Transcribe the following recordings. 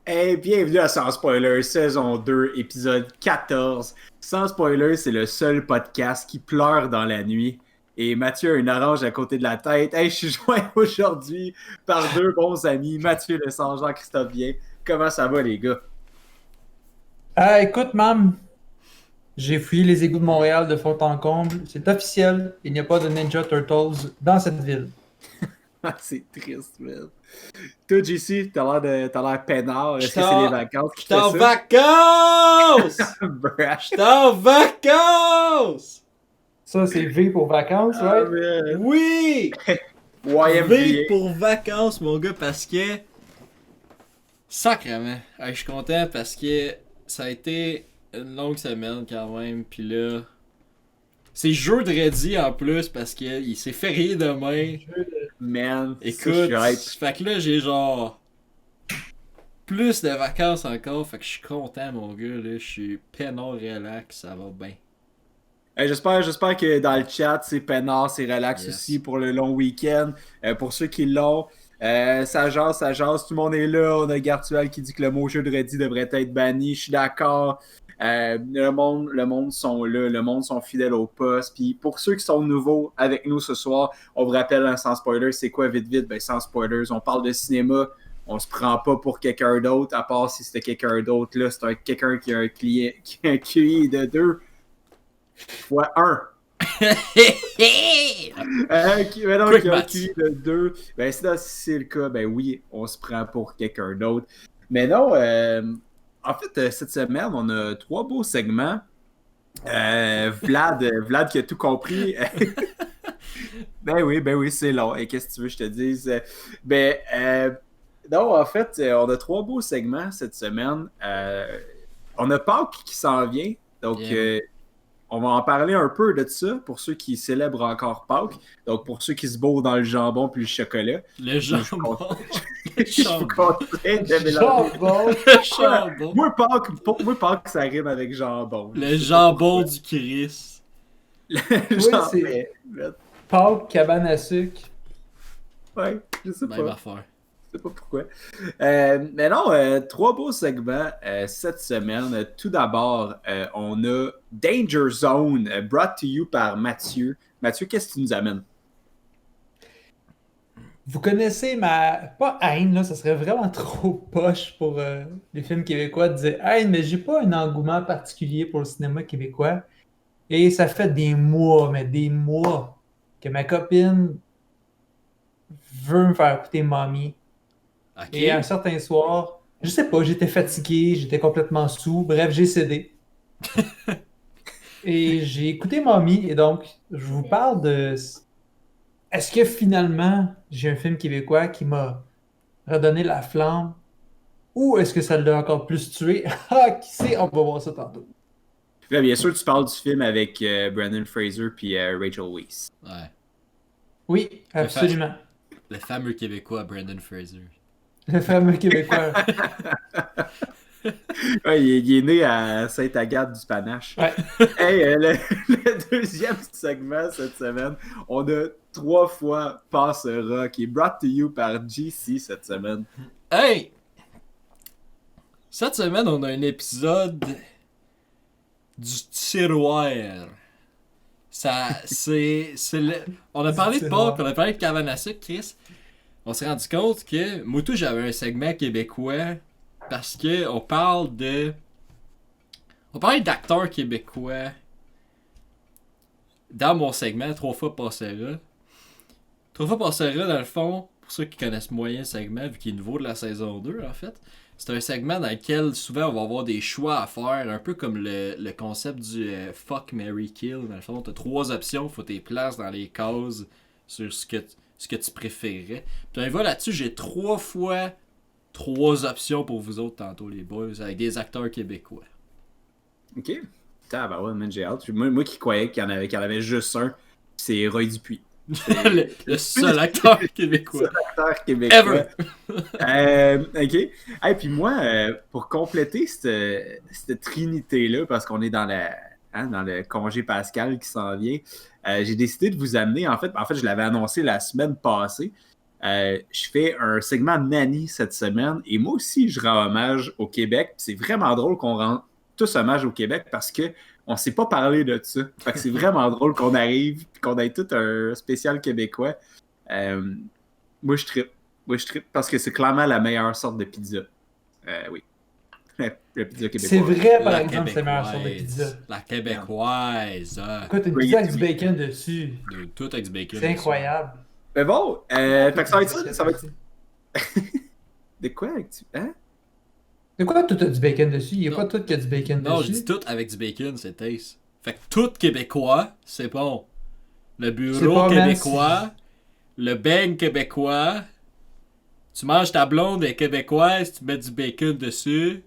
Hey, bienvenue à Sans Spoiler, saison 2, épisode 14. Sans Spoiler, c'est le seul podcast qui pleure dans la nuit. Et Mathieu a une orange à côté de la tête. Hey, je suis joint aujourd'hui par deux bons amis, Mathieu Le Sang, Jean-Christophe Bien. Comment ça va, les gars? Ah, écoute, mam, j'ai fouillé les égouts de Montréal de fond en comble. C'est officiel, il n'y a pas de Ninja Turtles dans cette ville. Ah, c'est triste, man. Toi, JC, t'as l'air peinard. Est-ce J'étais que c'est les en, vacances qui j'étais fait en ça? vacances! Brash. J'étais en vacances! Ça, c'est V pour vacances, Ah, right? man. Oui! V YMVA. pour vacances, mon gars, parce que... Sacrément. Hey, je suis content parce que ça a été une longue semaine quand même, pis là... C'est jeudi en plus parce que il s'est férié demain. Man, ça, je Écoute, suis hype. fait que là j'ai genre... Plus de vacances encore, fait que je suis content mon gars, là, je suis peinard relax, ça va bien. J'espère que dans le chat, c'est peinard, c'est relax Yes. aussi pour le long week-end. Pour ceux qui l'ont, ça jase, tout le monde est là. On a Gartuel qui dit que le mot jeudi devrait être banni. Je suis d'accord. Le monde sont là, le monde sont fidèles au poste. Puis pour ceux qui sont nouveaux avec nous ce soir, on vous rappelle un sans spoiler, c'est quoi vite? Ben sans spoilers, on parle de cinéma. On se prend pas pour quelqu'un d'autre, à part si c'était quelqu'un d'autre là. Quelqu'un qui a un client, qui a un QI de 2 fois 1. Mais donc, Quick il y a un maths. QI de 2. Ben, si c'est le cas, ben oui, on se prend pour quelqu'un d'autre. Mais non, en fait, cette semaine, on a 3 beaux segments. Vlad qui a tout compris. Ben oui, c'est long. Et qu'est-ce que tu veux que je te dise? Non, en fait, on a 3 beaux segments cette semaine. On a Pâques qui s'en vient. Donc, Yeah. on va en parler un peu de ça pour ceux qui célèbrent encore Pâques. Donc, pour ceux qui se bourrent dans le jambon puis le chocolat. Le jambon. Je suis content de mélanger. Jambon! Le jambon. Pour moi, Pâques, ça rime avec jambon. Le jambon du Christ. Le Oui, jambon. c'est Pâques, cabane à sucre. Ouais, je sais Même pas. affaire. Je sais pas pourquoi. Mais non, 3 beaux segments cette semaine. Tout d'abord, on a Danger Zone, brought to you par Mathieu. Mathieu, qu'est-ce que tu nous amènes? Vous connaissez ma... Pas haine, là, ça serait vraiment trop poche pour les films québécois de dire haine, mais j'ai pas un engouement particulier pour le cinéma québécois. Et ça fait des mois, mais des mois, que ma copine veut me faire écouter Mommy. Ok. Et un certain soir, je sais pas, j'étais fatigué, j'étais complètement saoul, bref, j'ai cédé. Et j'ai écouté Mommy, et donc, je vous parle de... Est-ce que finalement, j'ai un film québécois qui m'a redonné la flamme, ou est-ce que ça l'a encore plus tué? Ah, qui sait, on va voir ça tantôt. Là, bien sûr, tu parles du film avec Brandon Fraser puis Rachel Weisz. Ouais. Oui, absolument. Le fameux Québécois Brandon Fraser. Le fameux québécois. Ouais, il est né à Sainte-Agathe-du-Panache. Ouais. Hey, le deuxième segment cette semaine, on a 3 fois Passera qui est brought to you par GC cette semaine. Hey! Cette semaine, on a un épisode du tiroir. On a parlé de Pâques, on a parlé de cabane à sucre, Chris. On s'est rendu compte que moi tout j'avais un segment québécois parce que on parle d'acteurs québécois dans mon segment 3 fois Passera. 3 fois Passera dans le fond, pour ceux qui connaissent moyen le segment vu qu'il est nouveau de la saison 2 en fait. C'est un segment dans lequel souvent on va avoir des choix à faire, un peu comme le concept du Fuck, Marry, Kill. Dans le fond, tu as 3 options, faut tes places dans les cases sur ce que tu préférerais. Puis on y va là-dessus, j'ai 3 fois 3 options pour vous autres tantôt, les boys, avec des acteurs québécois. Ok. Bah ouais, man, j'ai hâte. Moi qui croyais qu'il y en avait juste un, c'est Roy Dupuis. le seul acteur québécois. Seul acteur québécois. Ever! Ok. Et puis moi, pour compléter cette trinité-là, parce qu'on est dans le congé pascal qui s'en vient, j'ai décidé de vous amener, en fait, je l'avais annoncé la semaine passée, je fais un segment Nanny cette semaine et moi aussi, je rends hommage au Québec. C'est vraiment drôle qu'on rend tous hommage au Québec parce que on ne s'est pas parlé de ça. Fait que c'est vraiment drôle qu'on arrive et qu'on ait tout un spécial québécois. Moi, je trippe. Moi, je trippe parce que c'est clairement la meilleure sorte de pizza. Oui. La pizza québécoise. C'est vrai, par La exemple, c'est la meilleure sorte de pizza. La québécoise. Écoute, une pizza avec du bacon dessus. Tout avec du bacon. C'est incroyable. Mais bon, fait que ça va être ça. Ça va être... De quoi? Hein? De quoi tout a du bacon dessus? Il n'y a pas tout qui a du bacon dessus. Non, je dis tout avec du bacon, c'est taste. Fait que tout québécois, c'est bon. Le bureau québécois, le beigne québécois. Tu manges ta blonde est québécoise, tu mets du bacon dessus.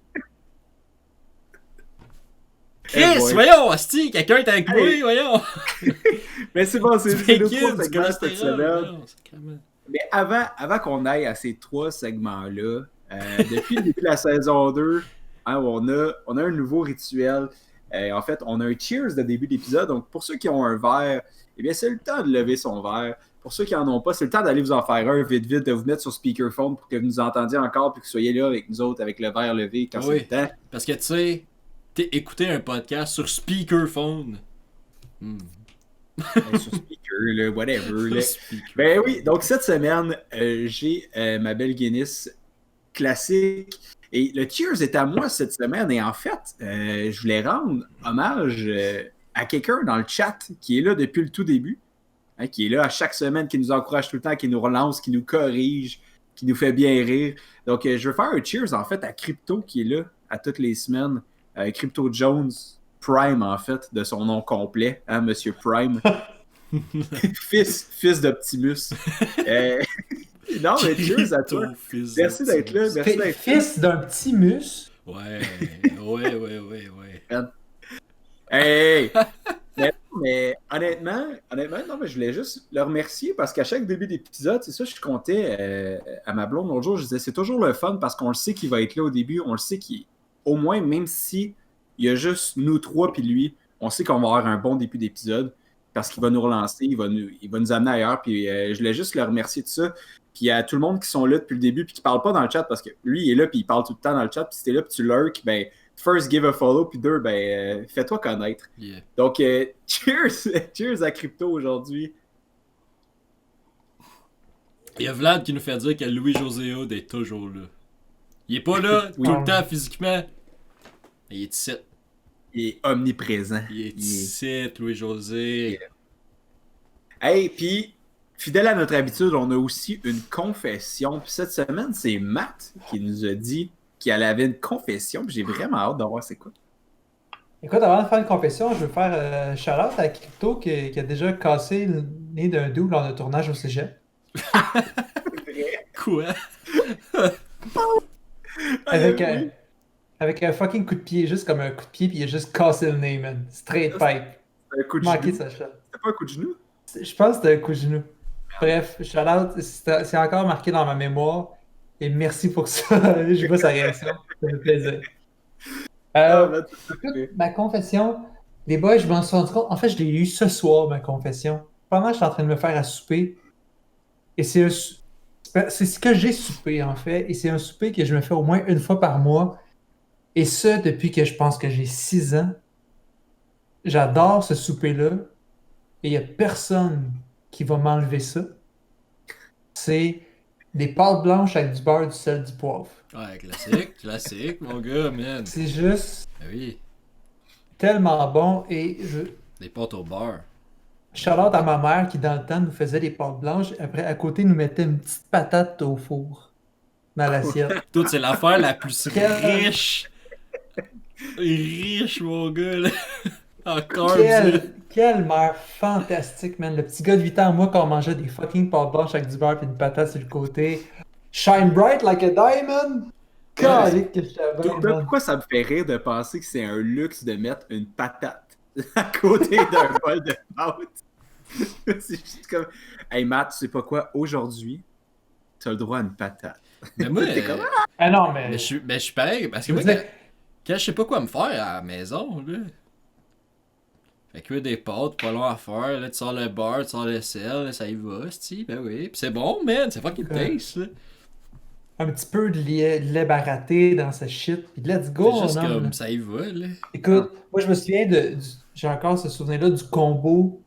Chris, voyons, hostie, quelqu'un est avec moi, voyons. Mais c'est bon, c'est nos trois du segments cette semaine. Non, mais avant qu'on aille à ces trois segments-là, depuis le début de la saison 2, hein, on a un nouveau rituel. En fait, on a un cheers de début d'épisode. Donc, pour ceux qui ont un verre, eh bien, c'est le temps de lever son verre. Pour ceux qui n'en ont pas, c'est le temps d'aller vous en faire un vite, de vous mettre sur speakerphone pour que vous nous entendiez encore puis que vous soyez là avec nous autres avec le verre levé quand c'est le temps. Parce que tu sais, écouter un podcast sur speakerphone. Sur speaker, là, whatever. Là. Ben oui, donc cette semaine, j'ai ma belle Guinness classique. Et le cheers est à moi cette semaine. Et en fait, je voulais rendre hommage à quelqu'un dans le chat qui est là depuis le tout début. Hein, qui est là à chaque semaine, qui nous encourage tout le temps, qui nous relance, qui nous corrige, qui nous fait bien rire. Donc, je veux faire un cheers, en fait, à Crypto, qui est là à toutes les semaines. Crypto Jones Prime, en fait, de son nom complet, hein, Monsieur Prime. fils d'Optimus. Non, mais cheers à toi. Merci d'être là. Merci d'être fils d'un petit mus. Ouais. Hey! Mais honnêtement, non, mais je voulais juste le remercier parce qu'à chaque début d'épisode, c'est ça, je comptais à ma blonde l'autre jour, je disais c'est toujours le fun parce qu'on le sait qu'il va être là au début, on le sait qu'au moins, même si il y a juste nous trois puis lui, on sait qu'on va avoir un bon début d'épisode parce qu'il va nous relancer, il va nous amener ailleurs, puis je voulais juste le remercier de ça. Puis à tout le monde qui sont là depuis le début puis qui parle pas dans le chat parce que lui, il est là puis il parle tout le temps dans le chat, puis si t'es là puis tu lurk, ben first, give a follow, puis deux, ben, fais-toi connaître. Yeah. Donc, cheers à Crypto aujourd'hui. Il y a Vlad qui nous fait dire que Louis-José Hood est toujours là. Il est pas là tout le temps physiquement, mais il est ici. Il est omniprésent. Il est ici, Louis-José. Hey, puis, fidèle à notre habitude, on a aussi une confession. Puis cette semaine, c'est Matt qui nous a dit qu'elle avait une confession, puis j'ai vraiment hâte de voir c'est quoi. Écoute, avant de faire une confession, je veux faire shout-out à Crypto qui a déjà cassé le nez d'un double lors de tournage au cégep. Quoi? Avec un fucking coup de pied, juste comme un coup de pied, puis il a juste cassé le nez, man. Straight pipe. Un coup de Manqué genou. sa shot. C'était pas un coup de genou? Je pense que c'était un coup de genou. Bref, shout-out, c'est encore marqué dans ma mémoire. Et merci pour ça. Je vois sa réaction. Ça fait plaisir. Écoute, ma confession, les boys, je m'en suis rendu compte. En fait, je l'ai eu ce soir, ma confession. Pendant que je suis en train de me faire à souper. Et c'est ce que j'ai soupé, en fait. Et c'est un souper que je me fais au moins une fois par mois. Et ça, depuis que je pense que j'ai 6 ans. J'adore ce souper-là. Et il n'y a personne qui va m'enlever ça. C'est des pâtes blanches avec du beurre, du sel, du poivre. Ouais, classique, mon gars, man. C'est juste Ben oui, tellement bon. Et des pâtes au beurre. shout-out à ma mère qui, dans le temps, nous faisait des pâtes blanches. Après, à côté, nous mettait une petite patate au four dans l'assiette. Tout, c'est l'affaire la plus riche. Riche, mon gars, là. Encore Quelle mère fantastique, man. Le petit gars de 8 ans, moi, quand on mangeait des fucking pâtes blanches avec du beurre et une patate sur le côté. Shine bright like a diamond! Calique que je t'avais. Pourquoi ça me fait rire de penser que c'est un luxe de mettre une patate à côté d'un bol de pâtes? C'est juste comme, hey Matt, tu sais pas quoi, aujourd'hui, t'as le droit à une patate. Mais moi, Ah non, mais je suis pareil, parce que je moi, veux dire, quand je sais pas quoi me faire à la maison, là. Fait que des pâtes, pas long à faire, là, tu sors le beurre, tu sors le sel, là, ça y va, c'ti, ben oui. Pis c'est bon, man, c'est fucking taste, là. Un petit peu de lait baraté dans ce shit, puis let's go, C'est mon juste homme. comme, Là. ça y va, là. Écoute, moi je me souviens j'ai encore ce souvenir-là du combo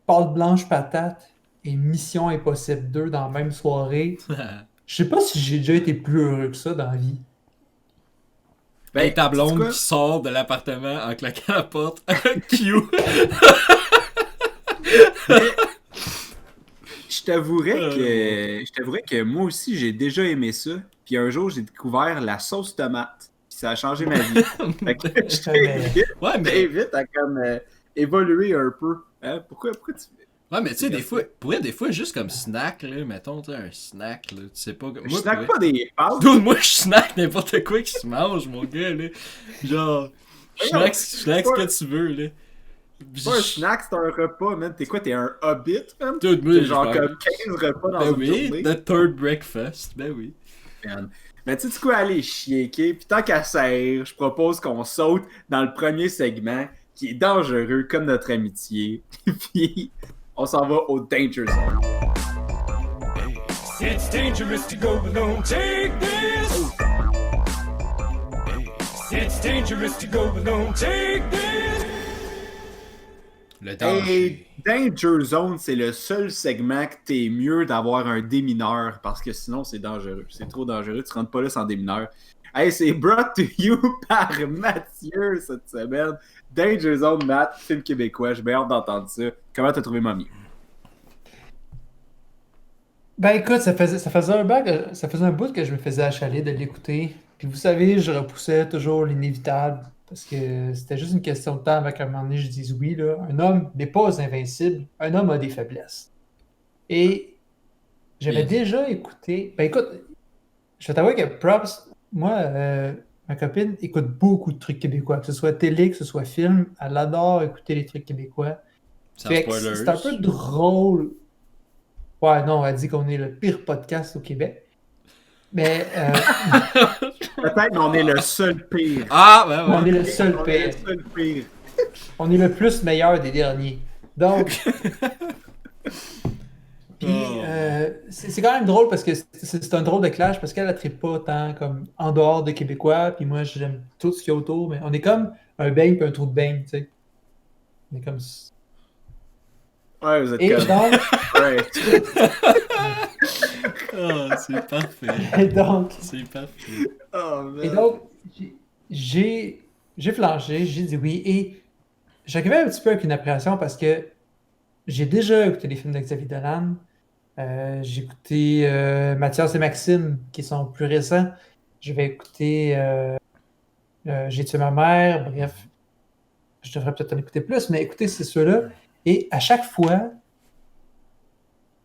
pâte blanche patate et Mission Impossible 2 dans la même soirée. Je sais pas si j'ai déjà été plus heureux que ça dans la vie. Ben, Et ta sais-tu blonde quoi? qui sort de l'appartement en claquant la porte. Q. Je t'avouerais que moi aussi, j'ai déjà aimé ça. Puis un jour, j'ai découvert la sauce tomate. Puis ça a changé ma vie. Fait que je Ouais, mais. t'invite à comme évoluer un peu. Hein? Pourquoi tu... Ouais, mais tu sais, des fois, pour des fois, juste comme snack, là, mettons, tu sais, un snack, là, tu sais pas. Je snack pas des pâtes. Dude, moi, je snack n'importe quoi qui se mange, mon gars, là. Genre, je snack ce que tu veux, là. C'est pas un snack, c'est un repas, man. T'es quoi, t'es un hobbit, man? Dude, moi, T'es genre comme 15 repas dans ben une oui, journée. the third breakfast, ben oui. Man. Mais tu sais quoi, allez chier, ok? Puis tant qu'à serre, je propose qu'on saute dans le premier segment qui est dangereux comme notre amitié. Puis on s'en va au Danger Zone. It's dangerous to go alone. Take this. It's dangerous to go alone. Take this. Le danger. Et Danger Zone, c'est le seul segment que t'es mieux d'avoir un démineur parce que sinon c'est dangereux. C'est trop dangereux, tu rentres pas là sans démineur. Hey, c'est brought to you par Mathieu cette semaine. Danger Zone, Matt, film québécois. J'ai bien hâte d'entendre ça. Comment t'as trouvé Mommy? Ben écoute, ça faisait un bout que je me faisais achaler de l'écouter. Puis vous savez, je repoussais toujours l'inévitable parce que c'était juste une question de temps avant qu'à un moment donné je dise oui. Là. Un homme n'est pas invincible, un homme a des faiblesses. Et j'avais Et- déjà écouté. Ben écoute, je vais t'avouer que props, moi, ma copine écoute beaucoup de trucs québécois, que ce soit télé, que ce soit film. Elle adore écouter les trucs québécois. Sans Fait que spoilers. c'est un peu drôle. Ouais, non, elle dit qu'on est le pire podcast au Québec. Mais Peut-être, mais on est le seul pire. Ah, ben ouais. on est le seul On est le pire. seul pire. On est le plus meilleur des derniers. Donc, puis Oh. c'est quand même drôle parce que c'est un drôle de clash parce qu'elle ne traite pas tant comme en dehors de Québécois, puis moi j'aime tout ce qu'il y a autour, mais on est comme un beigne puis un trou de beigne, tu sais. On est comme ça. Ouais, vous êtes Et comme... donc, Ouais. Ah, c'est parfait. et donc, C'est parfait. Oh, man. Et donc, j'ai flanché, j'ai dit oui. Et j'arrivais un petit peu avec une appréhension parce que j'ai déjà écouté les films de Xavier Dolan. J'ai écouté Mathias et Maxime, qui sont plus récents. Je vais écouter J'ai tué ma mère. Bref, je devrais peut-être en écouter plus, mais écoutez, c'est ceux-là. Et à chaque fois,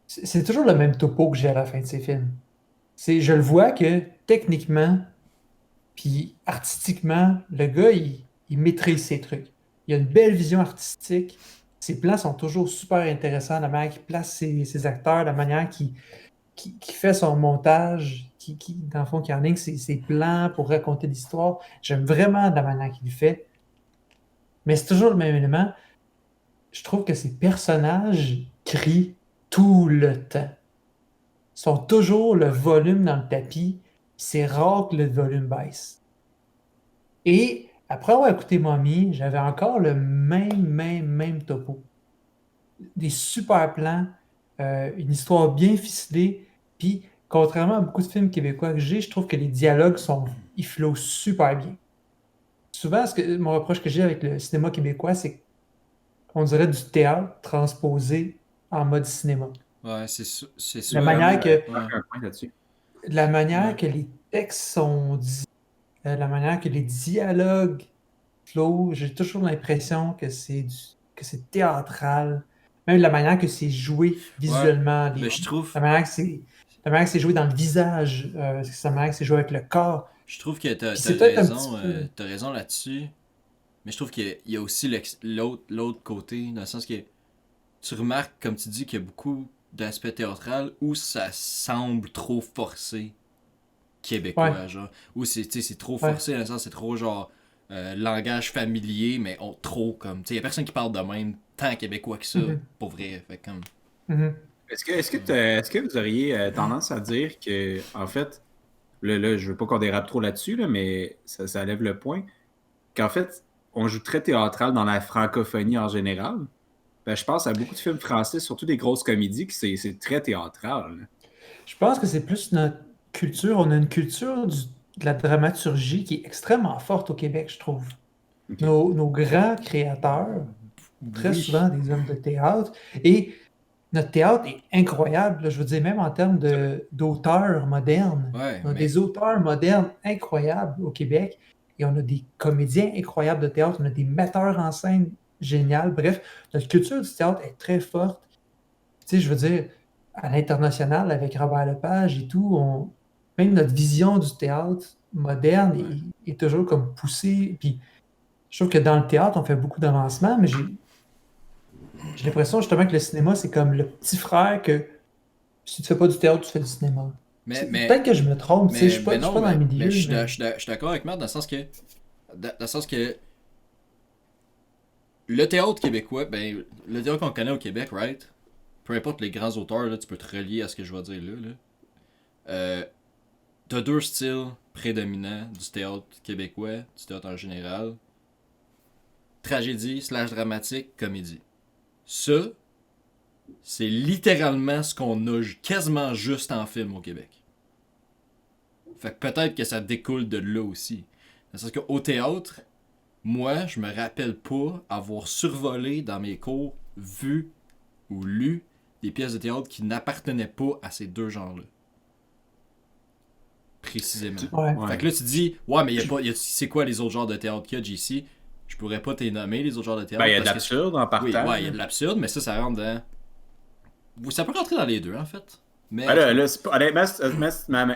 c'est toujours le même topo que j'ai à la fin de ces films. Je le vois que techniquement, puis artistiquement, le gars, il maîtrise ses trucs. Il a une belle vision artistique. Ses plans sont toujours super intéressants. La manière qu'il place ses acteurs, la manière qu'il fait son montage, dans le fond, qui enligne ses plans pour raconter l'histoire. J'aime vraiment la manière qu'il le fait. Mais c'est toujours le même élément. Je trouve que ces personnages crient tout le temps. Ils sont toujours le volume dans le tapis. C'est rare que le volume baisse. Et après avoir écouté Mommy, j'avais encore le même topo. Des super plans, une histoire bien ficelée, puis contrairement à beaucoup de films québécois que j'ai, je trouve que les dialogues ils flowent super bien. Souvent, mon reproche que j'ai avec le cinéma québécois, c'est qu'on dirait du théâtre transposé en mode cinéma. Ouais, c'est sûr. La manière que, Ouais, un point là-dessus. la manière Ouais. que les textes sont dits, la manière que les dialogues flowent, j'ai toujours l'impression que c'est théâtral. Même la manière que c'est joué visuellement. Mais je trouve, La manière que c'est joué dans le visage. La manière que c'est joué avec le corps. je trouve que t'as Puis c'est peut-être un raison, petit peu- t'as raison là-dessus. Mais je trouve qu'il y a aussi l'autre côté, dans le sens que tu remarques, comme tu dis, qu'il y a beaucoup d'aspects théâtral où ça semble trop forcé québécois, Ouais. genre. Où c'est trop Ouais. forcé, dans le sens c'est trop genre langage familier, mais trop comme. Tu sais, y a personne qui parle de même tant québécois que ça, pour vrai. Fait comme. Mhm. Est-ce que vous auriez tendance à dire que, en fait, là, je veux pas qu'on dérape trop là-dessus, là, mais ça lève le point, qu'en fait, on joue très théâtral dans la francophonie en général. Ben, je pense à beaucoup de films français, surtout des grosses comédies, que c'est très théâtral. Là. Je pense que c'est plus notre culture. On a une culture de la dramaturgie qui est extrêmement forte au Québec, je trouve. Ok. Nos grands créateurs, très Oui. souvent des hommes de théâtre, et notre théâtre est incroyable, là, je veux dire, même en termes d'auteurs modernes. Ouais, On a mais. des auteurs modernes incroyables au Québec, et on a des comédiens incroyables de théâtre, on a des metteurs en scène géniaux. Bref, notre culture du théâtre est très forte. Tu sais, je veux dire, à l'international, avec Robert Lepage et tout, même notre vision du théâtre moderne est toujours comme poussée. Puis je trouve que dans le théâtre, on fait beaucoup d'avancements, mais j'ai l'impression justement que le cinéma, c'est comme le petit frère que si tu fais pas du théâtre, tu fais du cinéma. Peut-être que je me trompe, tu sais, je suis pas dans le milieu. Mais je suis d'accord avec Marc dans le sens que. Dans le sens que. Le théâtre québécois, ben, le théâtre qu'on connaît au Québec, right? Peu importe les grands auteurs, là, tu peux te relier à ce que je vais dire là. T'as deux styles prédominants du théâtre québécois, du théâtre en général. Tragédie / dramatique, comédie. Ça, c'est littéralement ce qu'on a quasiment juste en film au Québec. Fait que peut-être que ça découle de là aussi. Parce qu'au théâtre, moi, je me rappelle pas avoir survolé dans mes cours, vu ou lu des pièces de théâtre qui n'appartenaient pas à ces deux genres-là. Précisément. Ouais. Fait que là, tu dis, ouais, mais c'est quoi les autres genres de théâtre qu'il y a, JC? Je pourrais pas t'énommer les autres genres de théâtre. Ben, il y a de l'absurde en partant. Oui, ouais, il y a de l'absurde, mais ça rentre dans. Ça peut rentrer dans les deux, en fait. Mais. Ben là, c'est pas... honnêtement,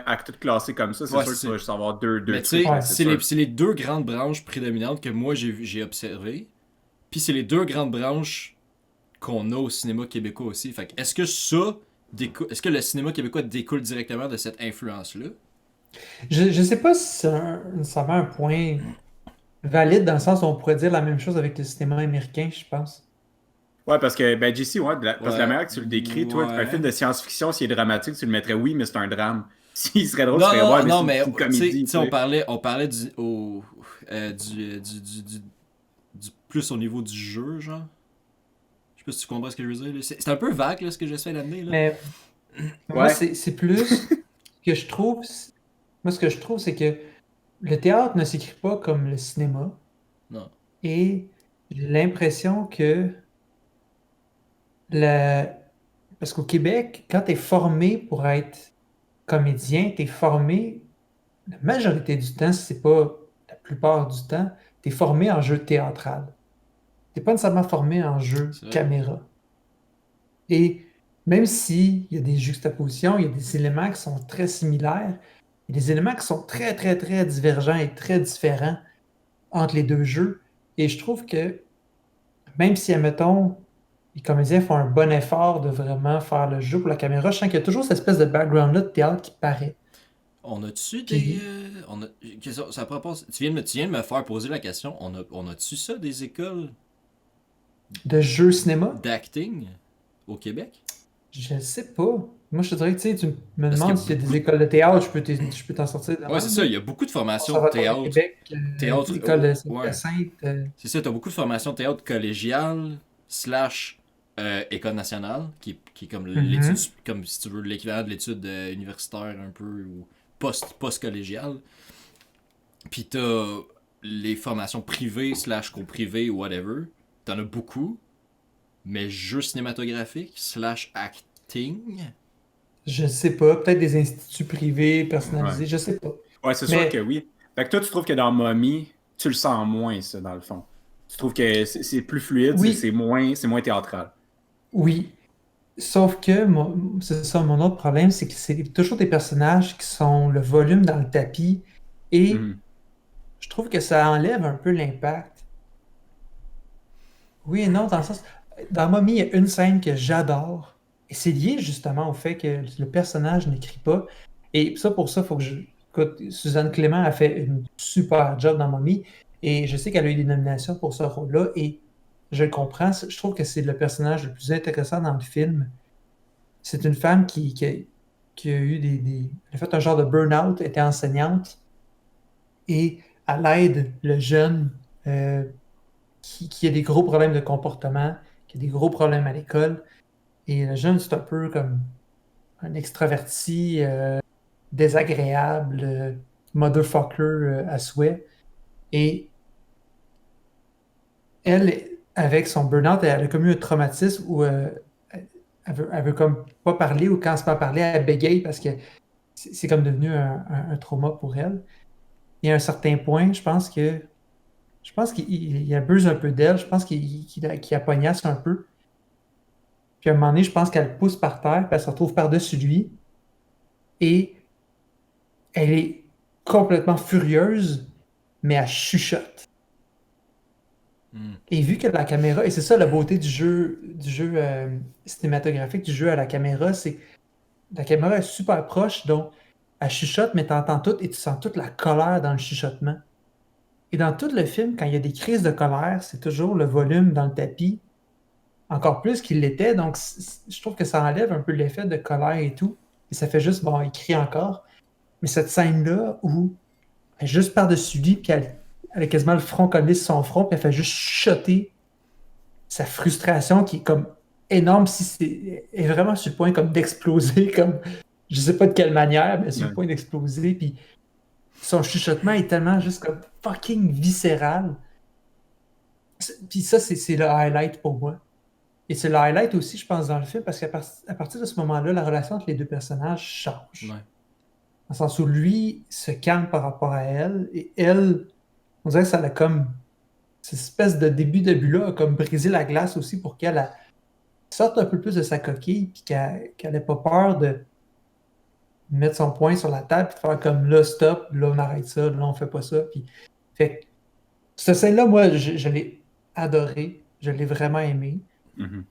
à tout classé comme ça, c'est Ouais, sûr que c'est- tu vas juste avoir deux Mais tu trucs. sais, c'est sûr. c'est les deux grandes branches prédominantes que moi j'ai observées. Puis c'est les deux grandes branches qu'on a au cinéma québécois aussi. Fait que est-ce que le cinéma québécois découle directement de cette influence-là? Je sais pas si c'est nécessairement un point valide dans le sens où on pourrait dire la même chose avec le cinéma américain, je pense. Ouais, parce que, ben, JC, parce que la manière que tu le décris, toi, Ouais. un film de science-fiction, s'il est dramatique, tu le mettrais oui, mais c'est un drame. S'il serait drôle, tu Non, ferais ouais, mais non, c'est mais une tu comédie. sais, on parlait du plus au niveau du jeu, genre. Je sais pas si tu comprends ce que je veux dire. Là. C'est un peu vague, là, ce que j'essaie d'amener, là. Mais moi, Ouais. c'est plus que je trouve. Moi, ce que je trouve, c'est que le théâtre ne s'écrit pas comme le cinéma. Non. Et j'ai l'impression que parce qu'au Québec, quand tu es formé pour être comédien, tu es formé la majorité du temps, si c'est pas la plupart du temps, tu es formé en jeu théâtral. Tu n'es pas nécessairement formé en jeu C'est vrai. caméra. Et même s'il y a des juxtapositions, il y a des éléments qui sont très similaires, il y a des éléments qui sont très, très, très divergents et très différents entre les deux jeux. Et je trouve que même si, admettons, les comédiens font un bon effort de vraiment faire le jeu pour la caméra, je sens qu'il y a toujours cette espèce de background-là de théâtre qui paraît. On a-tu Puis- des. Ça propose. Tu viens de me faire poser la question. On a-tu ça, des écoles De jeu cinéma, d'acting au Québec? je sais pas. Moi, je te dirais que tu me Parce demandes qu'il y a s'il y a des beaucoup- écoles de théâtre, je peux t'en sortir. de Ouais, même, c'est ça. là. Il y a beaucoup de formations de Conservatoire du théâtre. Québec, Théâtre, école de ouais. Sainte-Hyacinthe, C'est ça, t'as beaucoup de formations de théâtre collégiale / école nationale, qui est comme l'étude, comme si tu veux, l'équivalent de l'étude universitaire un peu, ou post-collégiale. Puis t'as les formations privées / co-privées ou whatever. T'en as beaucoup. Mais jeux cinématographiques / acting. Je sais pas, peut-être des instituts privés, personnalisés, Ouais. je sais pas. Ouais, c'est Mais- sûr que oui. Fait que toi, tu trouves que dans Mommy, tu le sens moins, ça, dans le fond. Tu trouves que c'est plus fluide, Oui. c'est moins théâtral. Oui, sauf que c'est ça, mon autre problème, c'est que c'est toujours des personnages qui sont le volume dans le tapis et Mhm. je trouve que ça enlève un peu l'impact. Oui et non, dans le sens. Dans Mommy, il y a une scène que j'adore et c'est lié justement au fait que le personnage n'écrit pas. Et ça, pour ça, il faut que je. Écoute, Suzanne Clément a fait une super job dans Mommy. Et je sais qu'elle a eu des nominations pour ce rôle-là, et je le comprends. Je trouve que c'est le personnage le plus intéressant dans le film. C'est une femme qui a eu elle a fait un genre de burn-out, était enseignante, et elle aide le jeune qui a des gros problèmes de comportement, qui a des gros problèmes à l'école. Et le jeune, c'est un peu comme un extraverti, désagréable, motherfucker à souhait. Et elle, avec son burn-out, elle a comme eu un traumatisme où elle veut comme pas parler, ou quand elle se met à parler, elle bégaye parce que c'est comme devenu un trauma pour elle. Et à un certain point, je pense qu'il abuse un peu d'elle, je pense qu'il la pognasse un peu. Puis à un moment donné, je pense qu'elle le pousse par terre, puis elle se retrouve par-dessus lui. Et elle est complètement furieuse, mais elle chuchote. Hmm. Et vu que la caméra, et c'est ça la beauté du jeu cinématographique, du jeu à la caméra, c'est la caméra est super proche, donc elle chuchote, mais tu entends tout et tu sens toute la colère dans le chuchotement. Et dans tout le film, quand il y a des crises de colère, c'est toujours le volume dans le tapis, encore plus qu'il l'était. Donc, je trouve que ça enlève un peu l'effet de colère et tout. Et ça fait juste, bon, il crie encore. Mais cette scène-là, où elle est juste par-dessus lui, puis elle a quasiment le front collé sur son front, puis elle fait juste chuchoter sa frustration qui est comme énorme, si est vraiment sur le point comme d'exploser, comme je sais pas de quelle manière, mais sur le point d'exploser. Puis son chuchotement est tellement juste comme fucking viscéral. Puis ça, c'est le highlight pour moi. Et c'est le highlight aussi, je pense, dans le film, parce qu'à partir de ce moment-là, la relation entre les deux personnages change. Ouais. Dans le sens où lui se calme par rapport à elle, et elle, on dirait que ça l'a comme. Cette espèce de début-là a comme brisé la glace aussi pour qu'elle sorte un peu plus de sa coquille, puis qu'elle n'ait pas peur de mettre son poing sur la table, puis de faire comme là, stop, là, on arrête ça, là, on fait pas ça. Puis, fait que, cette scène-là, moi, je l'ai adorée, je l'ai vraiment aimée. Mhm.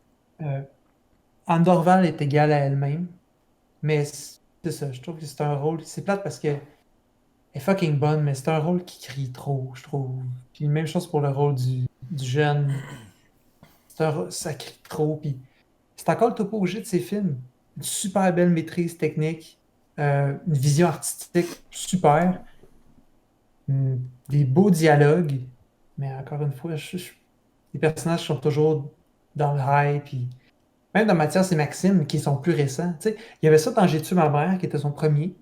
Andorval est égale à elle-même, mais c'est ça, je trouve que c'est un rôle, c'est plate parce qu'elle est fucking bonne, mais c'est un rôle qui crie trop, je trouve. Puis même chose pour le rôle du jeune, ça crie trop, puis c'est encore le topo de ses films. Une super belle maîtrise technique, une vision artistique super, des beaux dialogues, mais encore une fois, les personnages sont toujours dans le hype, puis même dans Mathias et Maxime, qui sont plus récents. Tu sais, il y avait ça dans J'ai tué ma mère, qui était son premier,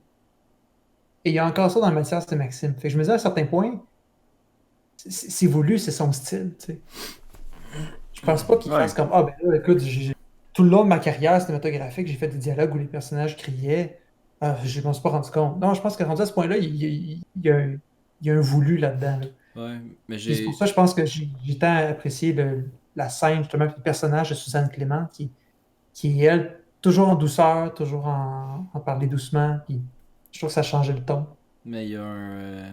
et il y a encore ça dans Mathias et Maxime. Fait que je me disais à un certain point, c'est voulu, c'est son style, tu sais. Je pense pas qu'il fasse comme, ah ben là, écoute, tout le long de ma carrière cinématographique, j'ai fait des dialogues où les personnages criaient. Ah, je m'en suis pas rendu compte. Non, je pense que rendu à ce point-là, il y a un voulu là-dedans, là. Ouais, mais Et c'est pour ça que je pense que j'ai tant apprécié la scène, justement, puis le personnage de Suzanne Clément, qui est, elle, toujours en douceur, toujours en parler doucement, puis je trouve que ça changeait le ton. Mais il y a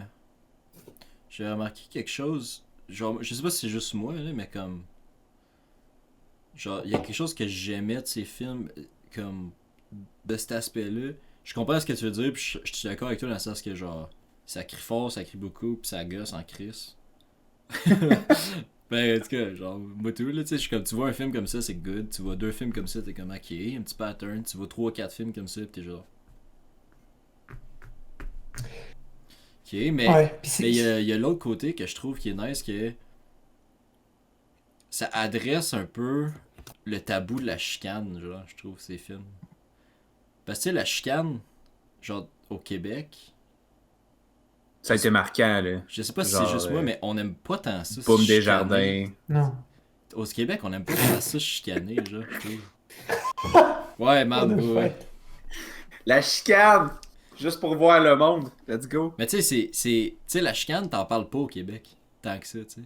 j'ai remarqué quelque chose. Genre, je sais pas si c'est juste moi, là, mais comme. Genre, il y a quelque chose que j'aimais de ces films, comme. De cet aspect-là. Je comprends ce que tu veux dire, puis je suis d'accord avec toi dans le sens que, genre. Ça crie fort, ça crie beaucoup, puis ça gosse en crise. Ben, en tout cas, genre, moi tout, là, tu sais, je suis comme, tu vois un film comme ça, c'est good. Tu vois deux films comme ça, t'es comme, ok, un petit pattern. Tu vois 3-4 films comme ça, pis t'es genre. Ok, mais Ouais, mais il y a l'autre côté que je trouve qui est nice, que ça adresse un peu le tabou de la chicane, genre, je trouve, ces films. Parce que, tu sais, la chicane, genre, au Québec, Ça a été marquant, là. je sais pas si Genre, c'est juste moi, mais on aime pas tant ça. Boum se chicaner. Desjardins. non. Au Québec, on aime pas tant ça chicaner, genre, je trouve. Ouais, man, What the ouais. fuck? La chicane! Juste pour voir le monde. Let's go. Mais tu sais, tu sais, la chicane, t'en parles pas au Québec, tant que ça, tu sais.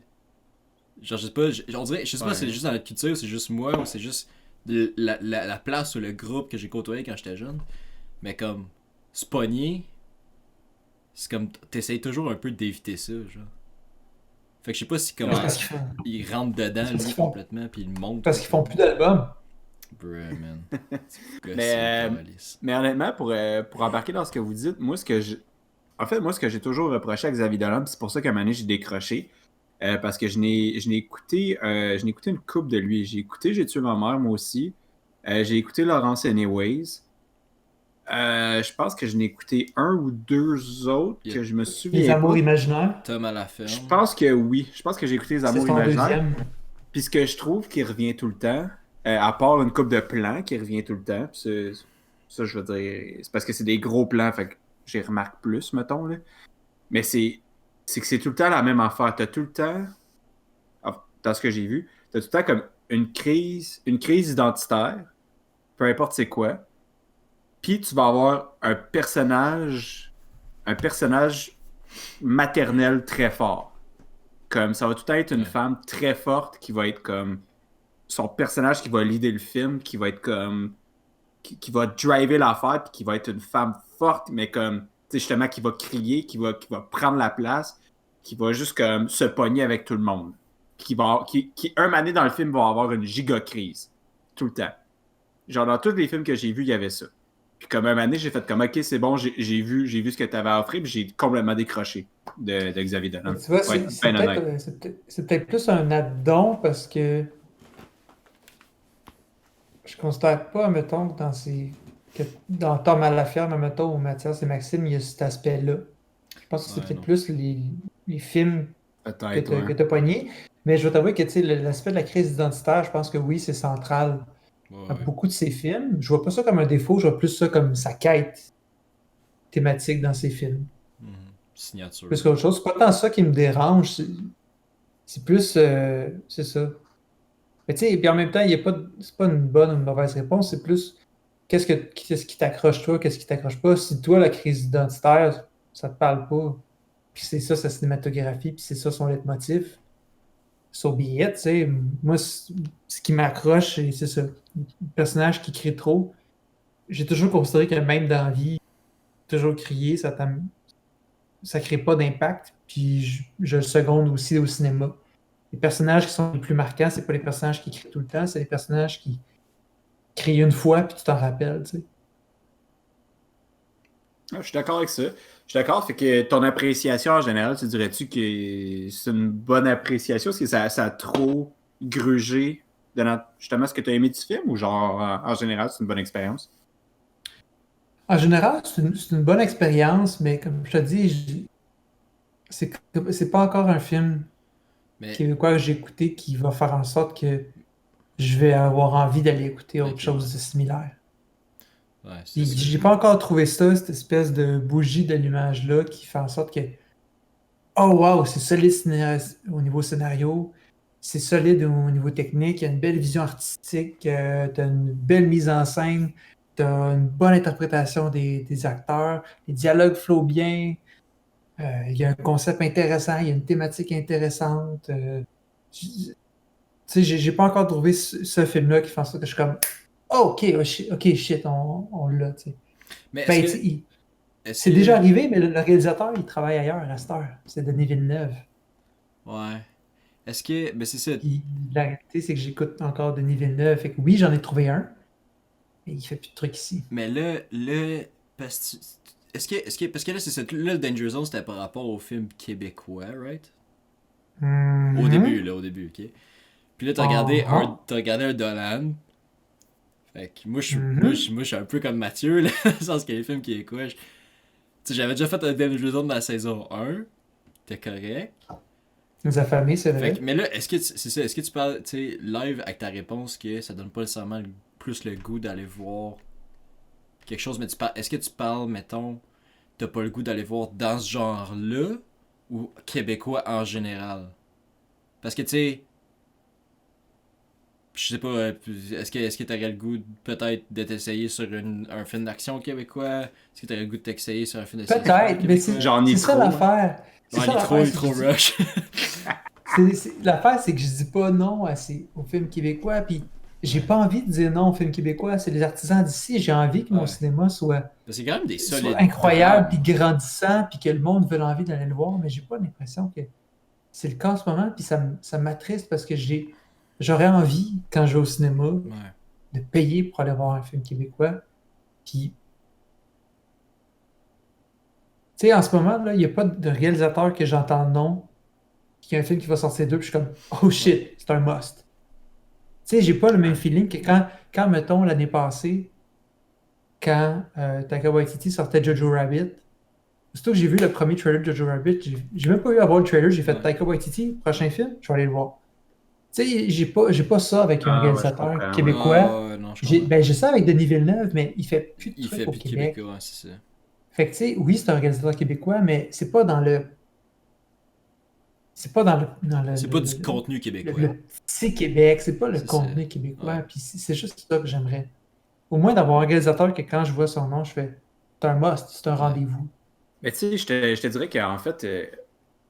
Genre, je sais pas, on dirait, je sais pas si c'est juste dans notre culture, c'est juste moi, ou c'est juste la place ou le groupe que j'ai côtoyé quand j'étais jeune. Mais comme, se pogner, c'est comme, t'essayes toujours un peu d'éviter ça, genre. Fait que je sais pas si comment Parce qu'ils font, il rentre dedans, parce lui, qu'ils font- complètement, puis il monte. parce qu'ils font plus d'albums. Bruh, man. Mais honnêtement, pour embarquer dans ce que vous dites, moi, ce que j'ai toujours reproché à Xavier Dolan, puis c'est pour ça qu'à un moment donné, j'ai décroché, parce que je n'ai écouté une coupe de lui. J'ai écouté J'ai tué ma mère, moi aussi. J'ai écouté Laurence Anyways. Je pense que je n'ai écouté un ou deux autres que je me Les souviens Amours pas. imaginaires, Tom à la ferme. Je pense que oui. Je pense que j'ai écouté Les c'est Amours son imaginaires. deuxième. Puis ce que je trouve qui revient tout le temps, à part une coupe de plans qui revient tout le temps, puis ça, je veux dire, c'est parce que c'est des gros plans, fait que j'y remarque plus, mettons, là. Mais c'est que c'est tout le temps la même affaire. T'as tout le temps, dans ce que j'ai vu, t'as tout le temps comme une crise identitaire, peu importe c'est quoi, puis tu vas avoir un personnage maternel très fort. Comme ça va tout le temps être une Ouais. femme très forte qui va être comme son personnage qui va leader le film, qui va être comme qui va driver l'affaire, puis qui va être une femme forte, mais comme tu sais justement qui va crier, qui va prendre la place, qui va juste comme se pogner avec tout le monde, qui un année dans le film va avoir une giga crise tout le temps. Genre dans tous les films que j'ai vus, il y avait ça. Puis comme un année, j'ai fait comme ok c'est bon, j'ai vu ce que tu avais offert, puis j'ai complètement décroché de Xavier Dolan. Tu vois, Ouais, c'est ben honnête. peut-être c'est peut-être plus un addon parce que je constate pas, mettons, que dans Tom à la ferme, mettons, ou Mathias et Maxime, il y a cet aspect-là. Je pense que c'est Ouais, peut-être non. plus les films que Peut-être, tu ouais. as pognés. Mais je dois t'avouer que tu sais, l'aspect de la crise identitaire, je pense que oui, c'est central Ouais, dans ouais. beaucoup de ces films. Je vois pas ça comme un défaut, je vois plus ça comme sa quête thématique dans ces films. Mhm. Signature. Plus qu'autre chose. C'est pas tant ça qui me dérange, c'est plus. C'est ça. Mais tu sais, puis en même temps, il y a pas, c'est pas une bonne ou une mauvaise réponse, c'est plus qu'est-ce qui t'accroche toi, qu'est-ce qui t'accroche pas. Si toi, la crise identitaire, ça te parle pas, puis c'est ça sa cinématographie, puis c'est ça son leitmotiv, so be it, tu sais. Moi, ce qui m'accroche, c'est ça. Le personnage qui crie trop. J'ai toujours considéré que même dans la vie, toujours crier, ça crée pas d'impact, puis je le seconde aussi au cinéma. Les personnages qui sont les plus marquants, c'est pas les personnages qui crient tout le temps, c'est les personnages qui crient une fois puis tu t'en rappelles, tu sais. Ah, je suis d'accord avec ça. Je suis d'accord, fait que ton appréciation en général, tu dirais-tu que c'est une bonne appréciation? Est-ce que ça a trop grugé de justement ce que tu as aimé du film ou genre en général, c'est une bonne expérience? En général, c'est une bonne expérience, mais comme je te dis, c'est c'est pas encore un film Mais, québécois que j'ai écouté qui va faire en sorte que je vais avoir envie d'aller écouter autre ok, chose de similaire. ouais, c'est Puis ça. j'ai pas encore trouvé ça, cette espèce de bougie d'allumage-là qui fait en sorte que oh wow, c'est solide au niveau scénario, c'est solide au niveau technique, il y a une belle vision artistique, t'as une belle mise en scène, t'as une bonne interprétation des acteurs, les dialogues flowent bien, il y a un concept intéressant, il y a une thématique intéressante. Tu sais, j'ai pas encore trouvé ce film-là qui fait en sorte que je suis comme oh, ok, shit, on l'a, tu sais. Mais Ben, tu sais, est-ce c'est déjà que, arrivé, mais le réalisateur, il travaille ailleurs à cette heure. C'est Denis Villeneuve. ouais, ben c'est ça. Puis la réalité, c'est que j'écoute encore Denis Villeneuve. Fait que oui, j'en ai trouvé un, mais il fait plus de trucs ici. Mais parce parce que là, c'est ça, là, le Danger Zone, c'était par rapport au film québécois, right? Au début, là, au début, ok? Puis là, Uh-huh. t'as regardé un Dolan. Fait que Mhm. moi, je suis un peu comme Mathieu, là, dans le sens que les films québécois, tu sais, j'avais déjà fait un Danger Zone dans la saison 1, t'es correct. Nous affamés, c'est Fait que, vrai. mais là, c'est ça, est-ce que tu parles, tu sais, live avec ta réponse que ça donne pas nécessairement plus le goût d'aller voir quelque chose, mais est-ce que tu parles, mettons, t'as pas le goût d'aller voir dans ce genre-là ou québécois en général? Parce que, tu sais, je sais pas, est-ce que t'aurais le goût peut-être de t'essayer sur un film d'action québécois? Est-ce que t'aurais le goût de t'essayer sur un film de science-fiction Peut-être, mais québécois? Genre c'est ça Nitro, hein? l'affaire. C'est Ouais, ça l'affaire, il est c'est que trop je dis- rush. l'affaire, c'est que je dis pas non au film québécois, puis j'ai pas envie de dire non au film québécois. C'est les artisans d'ici. J'ai envie que mon Ouais. cinéma soit Parce que c'est quand même des solides incroyable, drames. puis grandissant, puis que le monde veut envie d'aller le voir, mais j'ai pas l'impression que c'est le cas en ce moment, puis ça m'attriste parce que j'aurais envie, quand je vais au cinéma, Ouais. de payer pour aller voir un film québécois. Puis, tu sais, en ce moment, là, il n'y a pas de réalisateur que j'entends non qu'il y a un film qui va sortir d'eux, puis je suis comme, oh shit, c'est un must. Tu sais, j'ai pas le même feeling que quand mettons, l'année passée, quand Taika Waititi sortait Jojo Rabbit, surtout que j'ai vu le premier trailer de Jojo Rabbit, j'ai même pas eu à voir le trailer, j'ai fait Ouais. Taika Waititi, prochain film, je vais aller le voir. Tu sais, j'ai pas ça avec un Ah, ouais, je réalisateur comprends, québécois. Ouais, non, je comprends. J'ai ça avec Denis Villeneuve, mais il fait plus de Il trucs fait au plus de Québec. Québécois, ouais, c'est ça. Fait que tu sais, oui, c'est un réalisateur québécois, mais c'est pas dans le. C'est pas dans C'est pas du contenu le québécois. petit Québec, c'est pas le C'est contenu ça. québécois. Ouais. Puis c'est juste ça que j'aimerais. Au moins d'avoir un réalisateur que quand je vois son nom, je fais c'est un must, c'est un rendez-vous. Mais tu sais, je te dirais qu'en fait,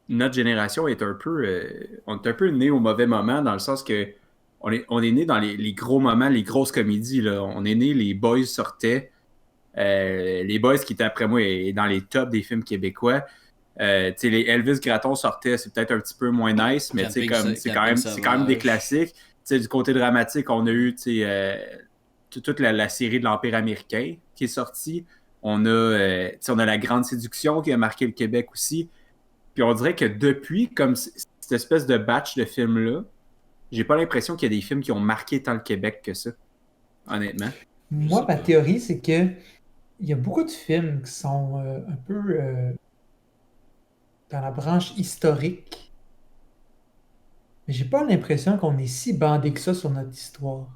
notre génération est un peu. On est un peu né au mauvais moment, dans le sens que on est né dans les gros moments, les grosses comédies. Là. On est né, les Boys sortaient. Les Boys qui étaient après moi est dans les tops des films québécois. Tu sais, les Elvis Gratton sortaient, c'est peut-être un petit peu moins nice, mais tu sais, Camping c'est quand même des Sauvage. classiques. Tu sais, du côté dramatique, on a eu tu sais, toute la série de l'Empire américain qui est sortie. On a, tu sais, on a La Grande Séduction qui a marqué le Québec aussi. Puis on dirait que depuis, comme cette espèce de batch de films-là, j'ai pas l'impression qu'il y a des films qui ont marqué tant le Québec que ça, honnêtement. Moi, sais ma pas. théorie, c'est que il y a beaucoup de films qui sont un peu dans la branche historique, mais j'ai pas l'impression qu'on est si bandé que ça sur notre histoire.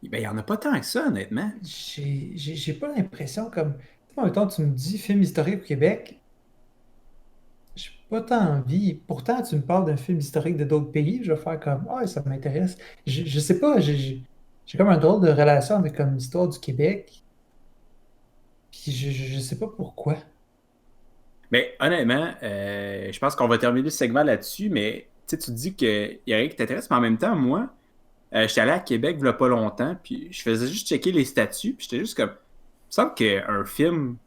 Ben, il y en a pas tant que ça, honnêtement. J'ai pas l'impression comme. Tu sais, en même temps, tu me dis film historique au Québec, j'ai pas tant envie. Pourtant, tu me parles d'un film historique de d'autres pays, je vais faire comme ah, ça m'intéresse. Je sais pas, j'ai comme un drôle de relation avec comme l'histoire du Québec. Puis je sais pas pourquoi. Mais honnêtement, je pense qu'on va terminer le segment là-dessus, mais tu sais, tu te dis qu'il y a rien qui t'intéresse, mais en même temps, moi, j'étais allé à Québec il y a pas longtemps, puis je faisais juste checker les statuts, puis j'étais juste comme. Il me semble qu'un film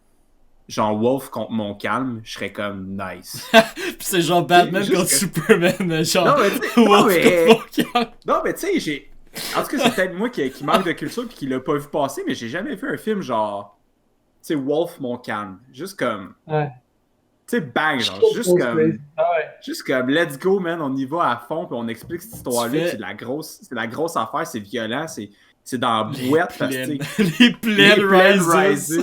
genre Wolf contre Montcalm, je serais comme nice. Puis c'est genre Batman Juste contre que- Superman, mais genre. Non, mais tu sais, Wolf contre Montcalm. non, mais tu sais, j'ai. En tout cas, c'est peut-être moi qui manque de culture puis qui l'a pas vu passer, mais j'ai jamais vu un film genre. Tu sais, Wolf Montcalm. Juste comme. Ouais. Tu sais, bang, genre. Juste comme, let's go, man, on y va à fond, puis on explique cette histoire-là. Tu fais- C'est de la grosse affaire, c'est violent, c'est dans la boîte, parce que, tu sais, Les plaines Plain Rises.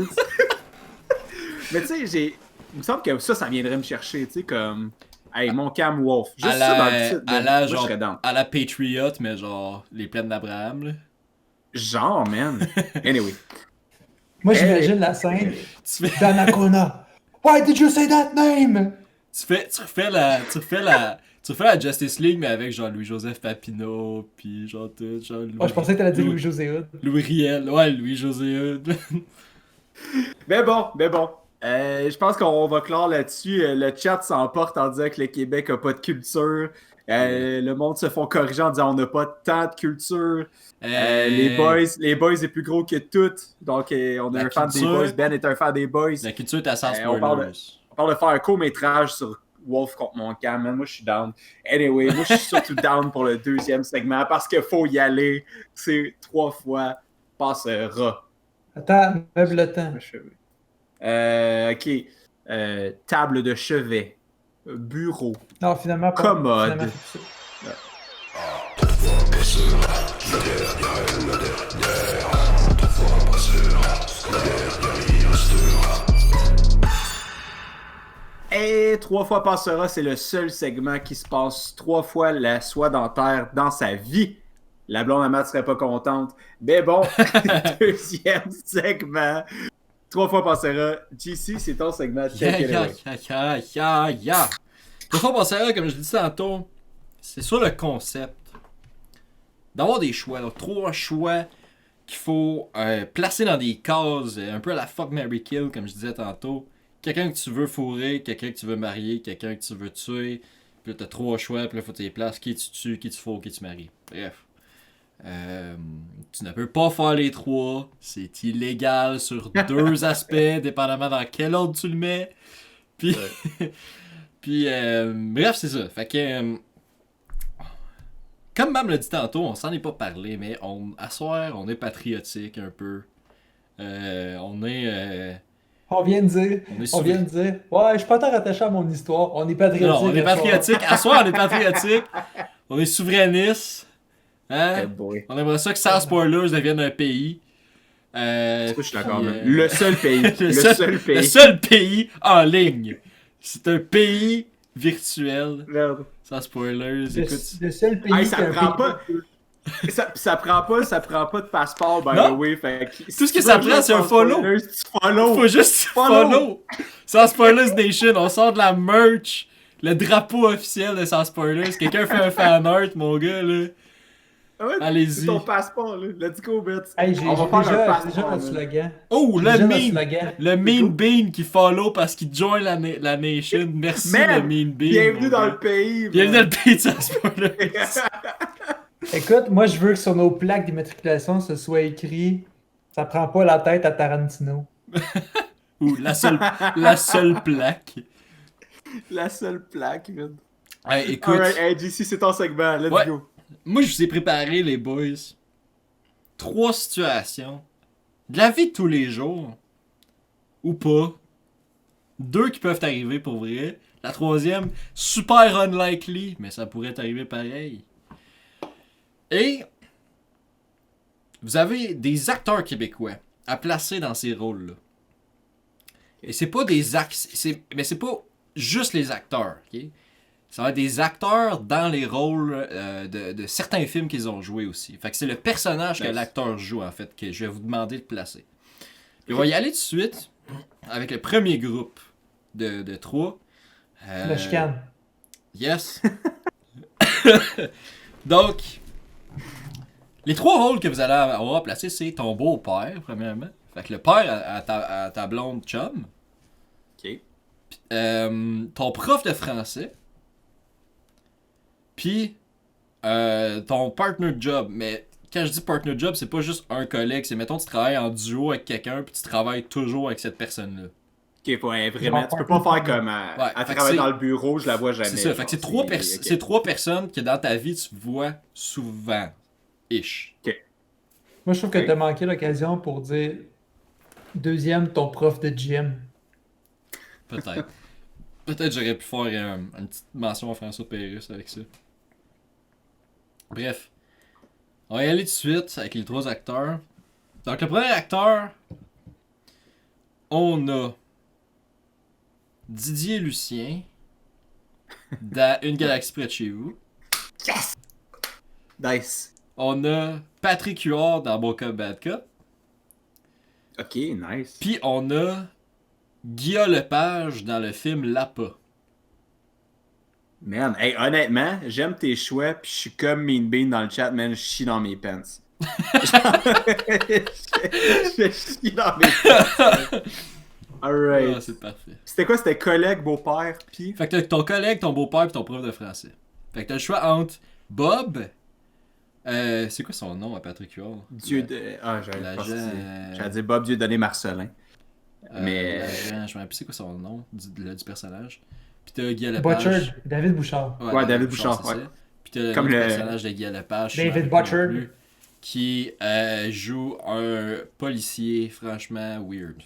Mais tu sais, il me semble que ça viendrait me chercher, tu sais, comme, hey, mon Cam Wolf. Juste À ça dans la, le titre, à man. la, Moi, je genre, serais down. à la Patriot, mais genre les plaines d'Abraham, là. Genre, man. Anyway. Moi, Hey. j'imagine la scène Tu fais, d'Anacona. Why did you say that name? tu refais la Justice League, mais avec genre Louis-Joseph Papineau, puis genre tout, genre Louis, Oh, je pensais que t'allais dire Louis-José Hood. Louis Riel, ouais, Louis-José Hood. Mais bon. Je pense qu'on va clore là-dessus. Le chat s'emporte en disant que le Québec a pas de culture. Le monde se font corriger en disant on n'a pas tant de culture. Les boys est plus gros que toutes. Donc on est La un fan des culture. boys. Ben est un fan des boys. La culture est à sens on parle spoilers. On parle de faire un court-métrage sur Wolf contre Montcalm. Man, moi, je suis down. Anyway, moi, je suis surtout down pour le deuxième segment parce qu'il faut y aller. C'est 3 fois passera. Attends, meuble le temps. OK. Table de chevet. Bureau. Non, finalement, pas. Commode. Finalement, c'est ça. Et 3 fois passera, c'est le seul segment qui se passe 3 fois la soie dentaire dans sa vie. La blonde à Matt serait pas contente. Mais bon, deuxième segment. 3 fois passera. JC, c'est ton segment. Take it away. Ya. Le fond passera, comme je l'ai dit tantôt, c'est sur le concept d'avoir des choix. Donc, 3 choix qu'il faut placer dans des cases, un peu à la fuck, marry, kill, comme je disais tantôt. Quelqu'un que tu veux fourrer, quelqu'un que tu veux marier, quelqu'un que tu veux tuer. Puis là, t'as 3 choix, puis là, faut que tu les places. Qui tu tues, qui tu fourres, qui tu maries. Bref. Tu ne peux pas faire les 3. C'est illégal sur 2 aspects, dépendamment dans quel ordre tu le mets. Puis, puis bref, c'est ça. Fait que, comme Mam l'a dit tantôt, on s'en est pas parlé, mais à soir, on est patriotique un peu. On est... On vient de dire, ouais, je suis pas tant rattaché à mon histoire. On est patriotique. Non, on est patriotique. À soi, on est patriotique. On est souverainiste. Hein? Eh boy. On aimerait ça que sans spoilers devienne un pays. Je suis d'accord, puis, man. Le seul pays. le seul pays. Le seul pays en ligne. C'est un pays virtuel. Merde. Sans spoilers. Écoute. Le seul pays Hey, qui ça a un prend pays- pas. Ça prend pas de passeport, by Non. the way. Fait que Tout ce que ça prend, c'est un follow. Tu follow. Faut juste follow. Sans spoilers Nation, on sort de la merch. Le drapeau officiel de Sans spoilers. Quelqu'un fait un fan art, mon gars, là. Ouais, Allez-y. C'est ton passeport, là. Let's go, Bert. Hey, j'ai On va faire un déjà passeport, notre man. slogan. Oh, J'ai le déjà notre meme. slogan. Le Mean Bean qui follow parce qu'il join la Nation. Merci, Man, le Mean Bean. Bienvenue mon dans gars. le pays. Bienvenue dans le pays de Sans spoilers. Écoute, moi, je veux que sur nos plaques d'immatriculation, ce soit écrit « Ça prend pas la tête à Tarantino Ou la seule plaque. La seule plaque, man. Hey, écoute, Alright, hey, JC, c'est ton segment. Let's Ouais. go. moi je vous ai préparé, les boys, 3 situations de la vie de tous les jours, ou pas. 2 qui peuvent arriver pour vrai. La troisième, super unlikely, mais ça pourrait t'arriver pareil. Et vous avez des acteurs québécois à placer dans ces rôles-là. Et c'est pas des mais c'est pas juste les acteurs, ok? Ça va être des acteurs dans les rôles de certains films qu'ils ont joués aussi. Fait que c'est le personnage que Nice. l'acteur joue, en fait, que je vais vous demander de placer. Puis on va y aller tout de suite avec le premier groupe de 3. La chicane. Yes. Donc, les 3 rôles que vous allez avoir à placer, c'est ton beau-père, premièrement. Fait que le père à ta blonde chum. Ok. Ton prof de français. Puis ton partner de job. Mais quand je dis partner de job, c'est pas juste un collègue. C'est mettons tu travailles en duo avec quelqu'un puis tu travailles toujours avec cette personne-là. Ok, ouais, vraiment. Tu peux pas faire comme à fait que travailler c'est- dans le bureau, je la vois jamais. C'est ça. Fait que c'est genre, 3 ok. c'est 3 personnes que dans ta vie tu vois souvent. Ish. Moi, je trouve que t'as manqué l'occasion pour dire deuxième, ton prof de gym. Peut-être. Peut-être j'aurais pu faire une petite mention à François Pérusse avec ça. Bref. On va y aller tout de suite avec les 3 acteurs. Donc le premier acteur, on a Didier Lucien dans Une galaxie près de chez vous. Nice. On a Patrick Huard dans Bon Cop Bad Cop. Ok, nice. Puis on a Guillaume Lepage dans le film L'Appât. Man, hey, honnêtement, j'aime tes choix, pis je suis comme Mean Bean dans le chat, man, je chie dans mes pants. je chie dans mes pants. Alright. Ah, c'est parfait. C'était quoi? C'était collègue, beau-père, pis... Fait que t'as ton collègue, ton beau-père et ton prof de français. Fait que t'as le choix entre Bob. C'est quoi son nom à Patrick Huard? Dieu de... Ah, j'allais pas l'agent, dire. J'allais dire Bob Dieudonné Marcelin. Mais... l'agent, je me rappelle plus c'est quoi son nom du personnage. Puis t'as Guy Lepage. Butchard, David Bouchard. Ouais, David Bouchard, c'est ouais. ça. Puis t'as Comme le le- personnage de Guy Lepage. David je me rappelle Butchard. non plus, qui joue un policier franchement weird.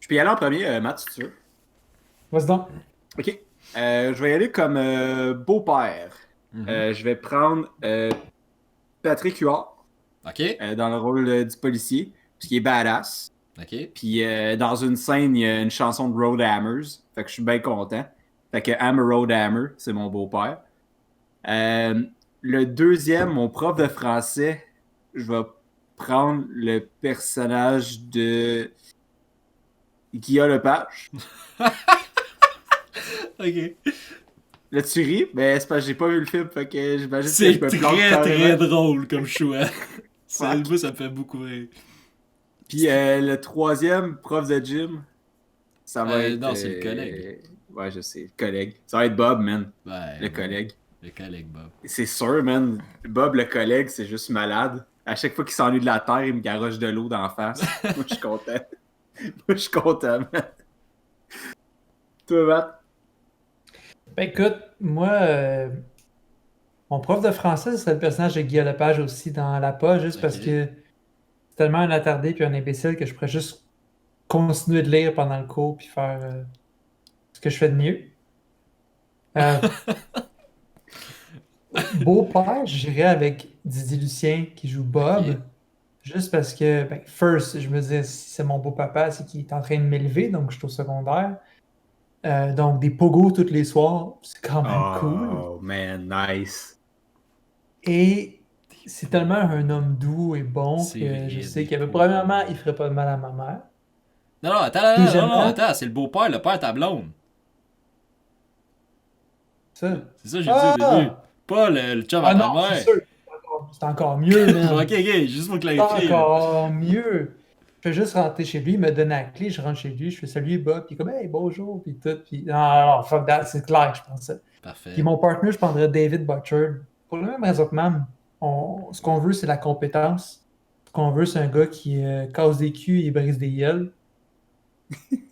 Je peux y aller en premier, Matt, si tu veux. Vas-y donc. Ok. Je vais y aller comme beau-père. Je vais prendre Patrick Huard Ok, dans le rôle du policier, parce qu'il est badass. ok. Puis dans une scène, il y a une chanson de Road Hammers. Fait que je suis bien content. Fait que I'm a Road Hammer, c'est mon beau-père. Le deuxième, mon prof de français, je vais prendre le personnage de Guillaume Lepage. Ok. Là, tu ris, mais c'est parce que j'ai pas vu le film, fait que j'imagine que C'est je me très plante carrément. très drôle comme choix. Fuck. Moi, ça me fait beaucoup rire. Puis le troisième, prof de gym, ça va être... non, c'est le collègue. Ouais, je sais, le collègue. Ça va être Bob, man, Ouais, le collègue. Le collègue Bob. C'est sûr, man. Bob, le collègue, c'est juste malade. À chaque fois qu'il s'ennuie de la terre, il me garoche de l'eau d'en face. Moi, je suis content. Moi, je suis content, man. Toi, Matt? Ben écoute, moi, mon prof de français, ce serait le personnage de Guillaume Lepage aussi dans La Pas, juste Ok. parce que c'est tellement un attardé puis un imbécile que je pourrais juste continuer de lire pendant le cours puis faire ce que je fais de mieux. Euh, Beau-père, j'irais avec Didier Lucien qui joue Bob. Ok. Juste parce que, ben, first, je me disais, si c'est mon beau-papa, c'est qu'il est en train de m'élever, donc je suis au secondaire. Donc, des pogos tous les soirs, c'est quand même cool. Oh, man, nice. Et c'est tellement un homme doux et bon C'est que vrai, je sais des qu'il pogos. premièrement, il ferait pas de mal à ma mère. Non, non, attends, non, non, Deuxièmement- attends, c'est le beau-père, le père de ta blonde. Ça. C'est ça que j'ai dit au début. Pas le chum à Ah ta non, mère. c'est sûr. C'est encore mieux, man. Ok, ok, juste pour C'est clarifier. là. encore mieux. Je fais juste rentrer chez lui, il me donne la clé, je rentre chez lui, je fais salut Bob, puis comme hey bonjour, puis tout, puis non, non, fuck that, c'est clair, je pense ça. Parfait. Puis mon partner, je prendrais David Butcher. Pour la même raison que Mam, ce qu'on veut, c'est la compétence. Ce qu'on veut, c'est un gars qui casse des culs et brise des gueules.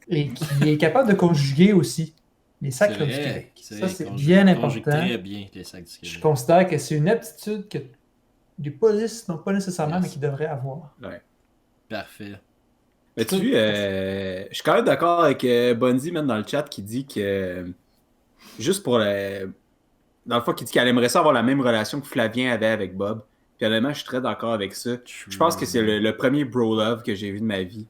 Et qui est capable de conjuguer aussi les C'est sacres du vrai, Québec. c'est Ça, vrai, c'est conjugue- bien conjugue important. très bien les sacs du Je Québec. considère que c'est une aptitude que les polices n'ont pas nécessairement, Yes. mais qu'ils devraient avoir. Ouais. Parfait. Mais tu vois, je suis quand même d'accord avec Bundy, même dans le chat, qui dit que juste pour le. Dans le fond, qui dit qu'elle aimerait ça avoir la même relation que Flavien avait avec Bob. Puis honnêtement, je suis très d'accord avec ça. Je pense que c'est le premier bro love que j'ai vu de ma vie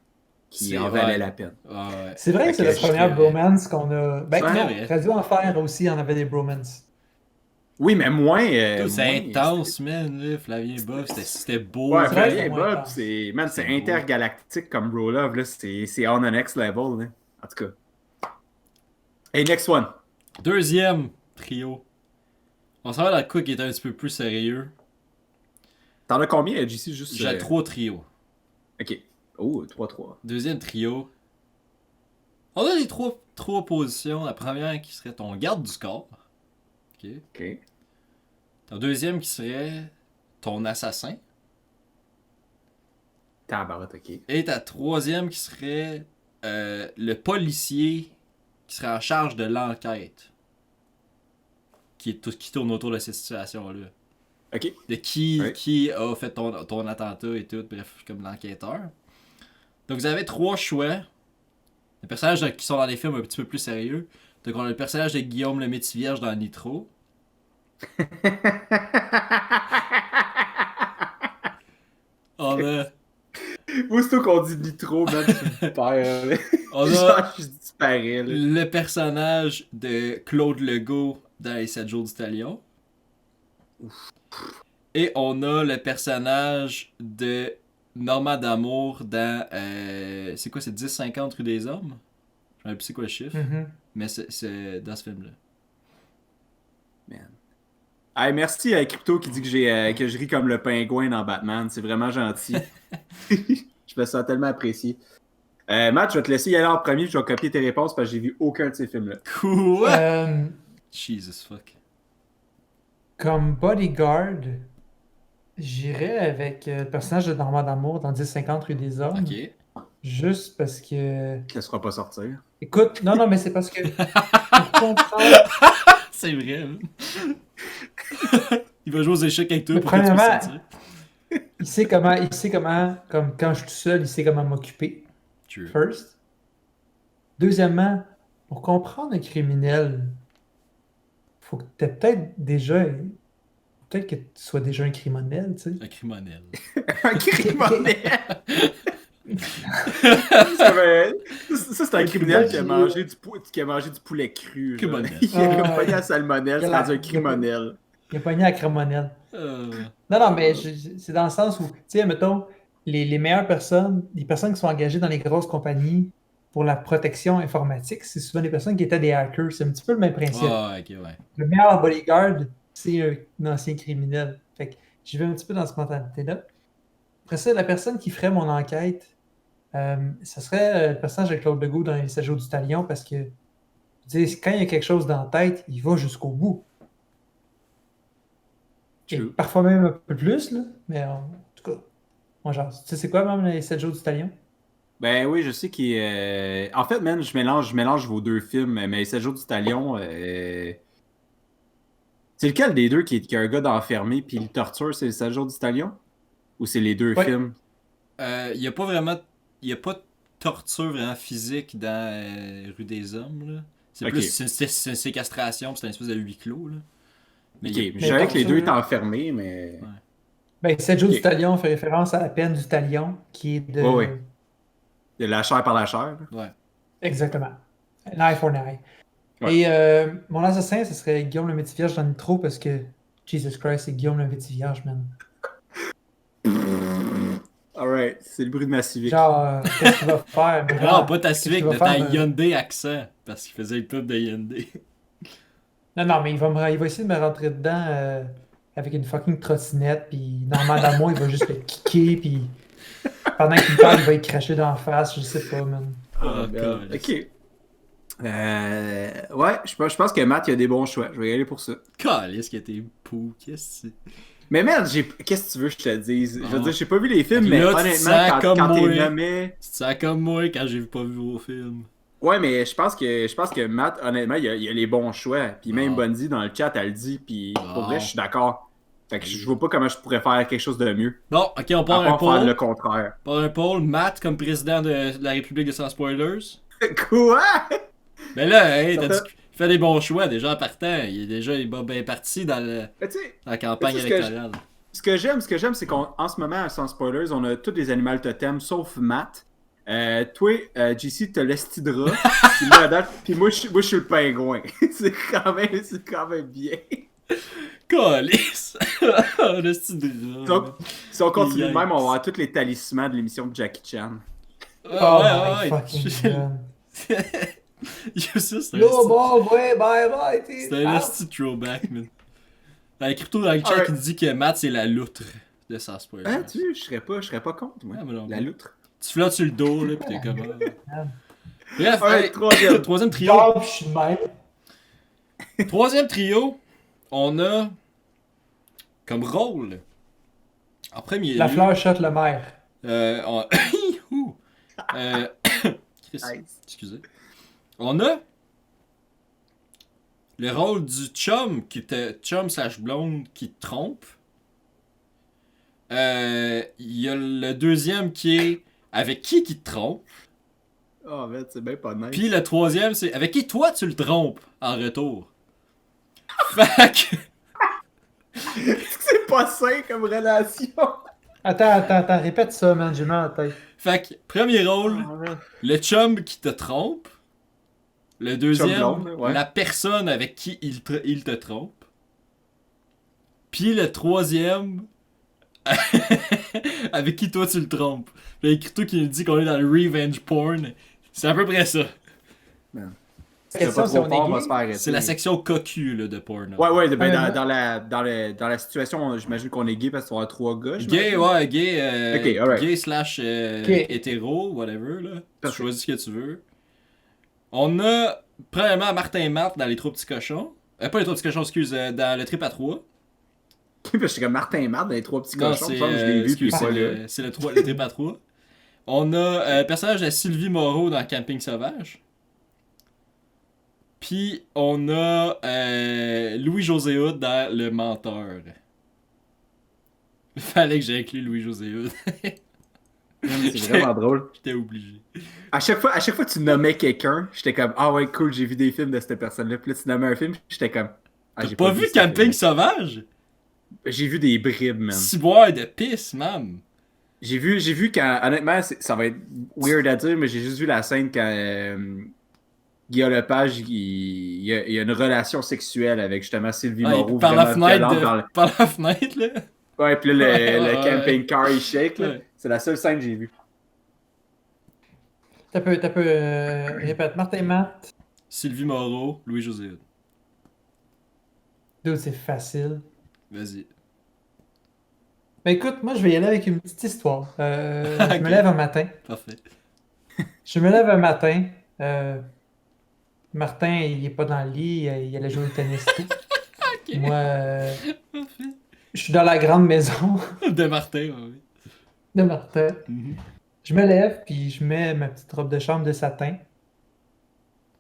qui C'est en valait vrai. la peine. Ah ouais. C'est vrai Fait que c'est que la je première serais- bromance qu'on a. Ben, Ouais, non, mais- Radio Enfer aussi en avait des bromances. Oui, mais moins. C'est moins- intense, man, là, Flavien Bob, c'était beau. Ouais, C'est vrai, Flavien c'est et moins Bob, intense. c'est C'est beau. intergalactique comme bro love, là. C'est on the next level, là. En tout cas. Hey, next one. Deuxième trio. On s'en va dans le coup qui est un petit peu plus sérieux. T'en as combien, JC, juste? J'ai 3 trios. Ok. Oh, 3-3. Deuxième trio. On a les trois positions. La première qui serait ton garde du corps. Ok. Ok. Ton deuxième qui serait ton assassin. Tabarote, ok. Et ta troisième qui serait le policier qui serait en charge de l'enquête. Qui tourne autour de cette situation-là. Ok. De qui, Ouais. qui a fait ton attentat et tout, bref, comme l'enquêteur. Donc vous avez 3 choix. Les personnages qui sont dans les films un petit peu plus sérieux. Donc on a le personnage de Guillaume le Métis-Vierge dans Nitro. On a, Aussitôt qu'on dit Nitro, man, tu me perds, là. on a Genre, je disparais, là. le personnage de Claude Legault dans Les 7 jours du Talion. Et on a le personnage de Normand D'Amour dans... c'est quoi, c'est 1050 rue des Hommes? Je sais plus c'est quoi le chiffre, Mhm. mais c'est dans ce film-là. Man. Hey, merci à Crypto qui dit que je ris comme le pingouin dans Batman. C'est vraiment gentil. Je me sens tellement apprécié. Matt, je vais te laisser y aller en premier. Je vais copier tes réponses parce que j'ai vu aucun de ces films-là. Quoi? Euh, Jesus fuck. Comme bodyguard, j'irais avec le personnage de Normand D'Amour dans 1050 rue des Hommes. Mm. Ok. Juste parce que. Je ne laissera pas sortir. Écoute, non, mais c'est parce que. Pour comprendre. C'est vrai, hein? Il va jouer aux échecs avec toi Mais pour que tu puisses premièrement- sortir. Il sait comment, comme quand je suis tout seul, il sait comment m'occuper. True. First. Deuxièmement, pour comprendre un criminel, faut que tu aies peut-être déjà. Peut-être que tu sois déjà un criminel, tu sais. Un criminel. Un criminel! Ça, c'est un criminel qui a mangé du poulet cru. genre. Criminel. Il a Ah, pogné la salmonelle, c'est il a- rendu un criminel. Il a pogné à criminel. Euh, Non, mais c'est dans le sens où, tu sais, mettons, les meilleures personnes, les personnes qui sont engagées dans les grosses compagnies pour la protection informatique, c'est souvent des personnes qui étaient des hackers. C'est un petit peu le même principe. Ah, ok, ouais. Le meilleur bodyguard, c'est un ancien criminel. Fait que je vais un petit peu dans cette mentalité-là. Après ça, la personne qui ferait mon enquête, ça serait le personnage de Claude Legault dans Les 7 jours du Talion parce que, je veux dire, quand il y a quelque chose dans la tête, il va jusqu'au bout. Et True. parfois même un peu plus, là, mais en tout cas, on jase. Tu sais, c'est quoi même Les 7 jours du Talion? Ben oui, je sais qu'il en fait, man, je mélange vos deux films, mais Les 7 jours du Talion, c'est lequel des deux qui a un gars d'enfermé puis il le torture, c'est Les 7 jours du Talion? Ou c'est les deux Ouais. films? il y a pas vraiment... Il y a pas de torture vraiment physique dans Rue des Hommes, là. C'est Ok. plus... C'est une séquestration, pis c'est une espèce de huis clos, là. Mais Ok, il y a- je savais que les torture- deux étaient enfermés, mais. Ouais. Ben, 7 jours Ok. du talion fait référence à la peine du talion, qui est de... Ouais, ouais. Il y a la chair par la chair. là. Ouais. Exactement. An eye for an eye. Ouais. Et mon assassin, ce serait Guillaume le Métis-Vierge. J'en ai trop parce que Jesus Christ, c'est Guillaume le Métis-Vierge, man. Alright, c'est le bruit de ma Civic. Genre, qu'est-ce qu'il va faire? Mais Non, genre, pas ta qu'est-ce qu'il Civic, va de ta faire, Hyundai accent. Parce qu'il faisait le pub de Hyundai. Non, mais il va essayer de me rentrer dedans avec une fucking trottinette, puis normalement dans moi, il va juste le kicker, puis pendant qu'il parle, il va y cracher d'en face, je sais pas, man. Oh, God. God. Ok. Ouais, je pense que Matt, il a des bons choix. Je vais y aller pour ça. Calisse que t'es pou, qu'est-ce que c'est? Mais merde, qu'est-ce que tu veux que je te dise? Je veux Ah. dire, j'ai pas vu les films, Là, mais tu te honnêtement, sens quand comme t'es moi. nommé. Tu te sens comme moi quand j'ai pas vu vos films. Ouais, mais je pense que Matt, honnêtement, il a les bons choix. Puis même Ah. Bundy dans le chat, elle le dit. Puis pour Ah. vrai, je suis d'accord. Fait que je vois pas comment je pourrais faire quelque chose de mieux. Bon, ok, on À part un part faire le poll. contraire. Part un poll. Matt comme président de la République de Sans Spoilers. Quoi? Mais là, hey, Ça t'as fait- dit il fait des bons choix déjà en partant. Il est déjà bien parti dans Mais tu sais, la campagne Mais tu sais, électorale. ce que j'aime, c'est qu'en ce moment, sans spoilers, on a tous les animaux totems, sauf Matt. Toi, JC, t'as l'estidra. Puis moi, à date, puis moi, je suis le pingouin. c'est quand même bien. Calice! Le style de Donc, si on continue de Yikes. même, on va avoir tous les talismans de l'émission de Jackie Chan. Oh my fucking god. Yo, ça, c'est un Yo, esti- bon, ouais, bye, t'es... c'est un esti throwback, man. La crypto dans le chat qui dit que Matt, c'est la loutre de Sans Spoilers. Ah, tu sais, je serais pas contre, moi. Ah, mais non, La bon. loutre. Tu flottes sur le dos, là, pis t'es comme... Bref, Ouais, hey, troisième. troisième trio. Genre, je suis de même. Troisième trio, on a comme rôle, en premier La lieu, fleur shot le maire. on... Ouh. Chris, Nice. excusez. On a le rôle du chum slash blonde qui te trompe. Il y a le deuxième qui est avec qui te trompe. Oh, man, c'est bien pas nice. Puis le troisième, c'est avec qui toi tu le trompes en retour. Fait que... c'est pas sain comme relation. Attends, répète ça, man, j'ai mal à la tête. Fait que, premier rôle, le chum qui te trompe. Le deuxième, Chum blonde, ouais. la personne avec qui il te trompe. Puis le troisième, avec qui toi tu le trompes. Il y a Crypto qui nous dit qu'on est dans le revenge porn. C'est à peu près ça. C'est Question, pas si trop on fort, est on va gay? se faire arrêter. C'est la section cocu là, de porn. Ouais, ben, Ouais, dans la situation, j'imagine qu'on est gay parce qu'on a 3 gars. Gay, j'imagine. ouais, gay. Ok, alright. Gay slash Ok. hétéro, whatever. Là. Tu Parfait. choisis ce que tu veux. On a, premièrement, Martin et Marthe dans Les Trois Petits Cochons. Pas Les Trois Petits Cochons, excuse, dans Le Trip à 3. Parce que je suis comme Martin et Marthe dans les 3 petits Non, cochons. c'est Je pense que je l'ai vu, puis excuse, pas là. c'est le Trip à 3. On a le personnage de Sylvie Moreau dans Camping Sauvage. Puis on a Louis-José Hood dans Le Menteur. Fallait que j'inclue Louis-José Hood. C'est vraiment drôle. J'étais obligé. À chaque fois que tu nommais quelqu'un, j'étais comme ah ouais, cool, j'ai vu des films de cette personne-là. Puis là, tu nommais un film, j'étais comme ah, T'as j'ai pas vu ce Camping film. Sauvage? J'ai vu des bribes, man. Ciboire de pisse, man. J'ai vu quand, honnêtement, ça va être weird à dire, mais j'ai juste vu la scène quand Guillaume Lepage, il y a une relation sexuelle avec justement Sylvie Ouais, Moreau. par la vraiment fenêtre, violente dans le- par la fenêtre, là. Ouais, puis là, Ouais, le ouais, camping car, il shake, là. Ouais. C'est la seule scène que j'ai vue. T'as peu, répète. Martin et Matt. Sylvie Moreau, Louis-José Hood. Dude, c'est facile. Vas-y. Ben écoute, moi je vais y aller avec une petite histoire. Je Ok. me lève un matin. Parfait. Je me lève un matin. Martin, il est pas dans le lit, il allait jouer au tennis. Tout. Ok. Moi, Parfait. je suis dans la grande maison De Martin, ouais, oui. de Martin. Mhm. Je me lève, puis je mets ma petite robe de chambre de satin.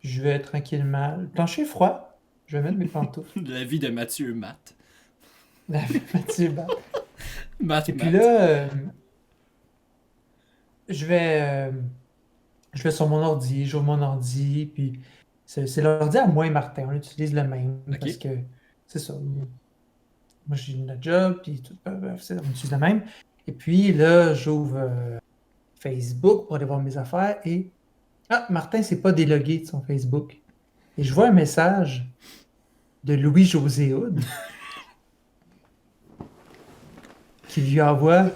Je vais tranquillement. Le plancher est froid. Je vais mettre mes pantoufles. La vie de Mathieu Matt. Mathieu Bat. Matt, Et puis Matt. là, je vais, je vais sur mon ordi, j'ouvre mon ordi, puis c'est l'ordi à moi et Martin, on utilise le même, Ok. parce que c'est ça. Moi, j'ai une job, puis tout, on utilise le même. Et puis là, j'ouvre Facebook pour aller voir mes affaires, et ah, Martin s'est pas délogué de son Facebook. Et je vois un message de Louis-José Hood qui lui envoie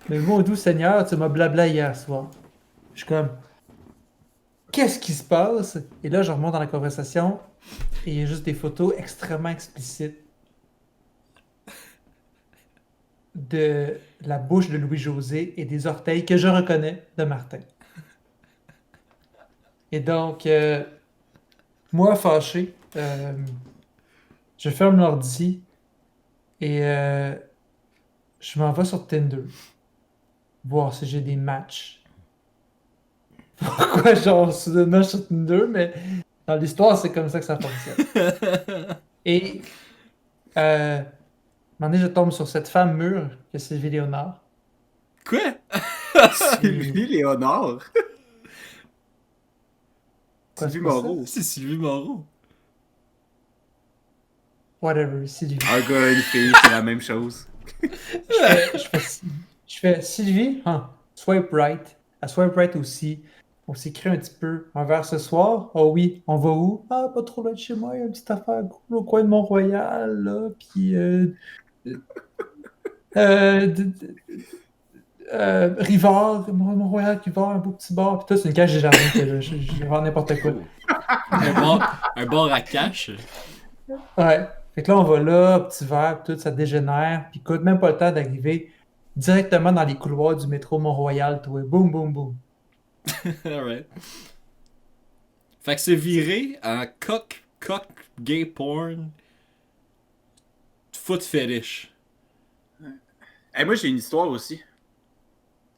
Mais mon doux Seigneur, tu m'as blabla hier soir. Je suis comme Qu'est-ce qui se passe? Et là, je remonte dans la conversation et il y a juste des photos extrêmement explicites de la bouche de Louis-José et des orteils que je reconnais de Martin. Et donc, moi, fâché, je ferme l'ordi et je m'en vais sur Tinder voir si j'ai des matchs. Pourquoi genre soudainement sur Tinder, mais dans l'histoire, c'est comme ça que ça fonctionne. Et un moment donné, je tombe sur cette femme mûre que c'est Sylvie Léonard. Quoi? Sylvie Léonard. Quoi, Sylvie c'est pas ça? Moreau. C'est Sylvie Moreau. Whatever, Sylvie. Un gars et une fille, c'est la même chose. Je fais Sylvie, hein, swipe right. À swipe right aussi. On s'écrit un petit peu. Un verre ce soir. Oh oui, on va où? Ah, pas trop loin de chez moi. Il y a une petite affaire cool au coin de Mont-Royal, là. Puis, Rivard, Mont-Royal, Rivard, un beau petit bar. Puis tout, c'est une cage des jardins que je vends n'importe quoi. Un bar à cash. Ouais. Fait que là, on va là, petit verre, puis tout, ça dégénère. Puis écoute, même pas le temps d'arriver directement dans les couloirs du métro Mont-Royal, toi. Boum, boum, boum. Alright. Fait que c'est viré en cock gay porn foot fetish. Hey, moi, j'ai une histoire aussi.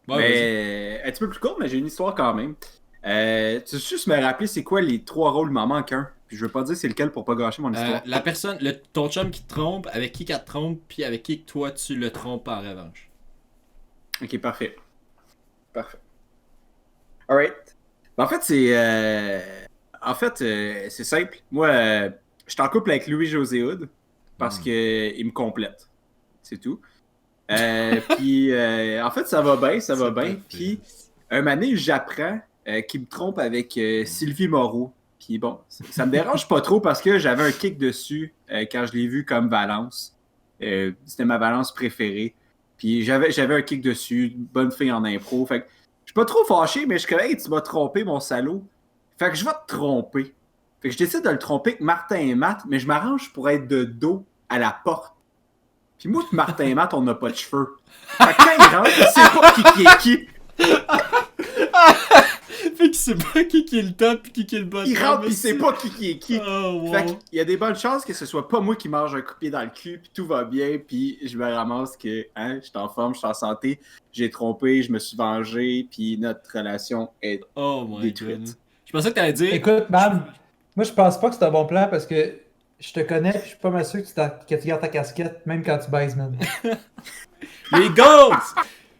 Ouais, vas-y. Mais un petit peu plus courte, mais j'ai une histoire quand même. Tu veux juste me rappeler c'est quoi les 3 rôles, il m'en manque un. Puis je veux pas dire c'est lequel pour pas gâcher mon histoire. La personne, ton chum qui te trompe, avec qui qu'elle te trompe, puis avec qui que toi tu le trompes en revanche. Ok, parfait. Parfait. Alright. En fait, c'est simple. Moi, je suis en couple avec Louis-José Hood parce que il me complète. C'est tout. Puis, en fait, ça va bien, ça va bien. Puis, un moment donné, j'apprends qu'il me trompe avec Sylvie Moreau. Puis bon, ça me dérange pas trop parce que j'avais un kick dessus quand je l'ai vu comme Valence. C'était ma Valence préférée. Puis j'avais un kick dessus, une bonne fille en impro. Fait que je suis pas trop fâché, mais je suis comme, hey, tu m'as trompé, mon salaud. Fait que je vais te tromper. Fait que je décide de le tromper avec Martin et Matt, mais je m'arrange pour être de dos à la porte. Puis moi et Martin et Matt, on n'a pas de cheveux. Fait que quand il rentre, il sait pas qui est qui. Fait qu'il sait pas qui est le top pis qui est le bottom. Il rentre pis il sait pas qui est qui. Oh, wow. Fait qu'il y a des bonnes chances que ce soit pas moi qui mange un coup de pied dans le cul pis tout va bien pis je me ramasse que je suis en forme, je suis en santé, j'ai trompé, je me suis vengé pis notre relation est détruite. God. Je pensais que t'allais dire... Écoute, man, moi je pense pas que c'est un bon plan parce que je te connais pis je suis pas mal sûr que tu gardes ta casquette même quand tu baises, man. Les Eagles!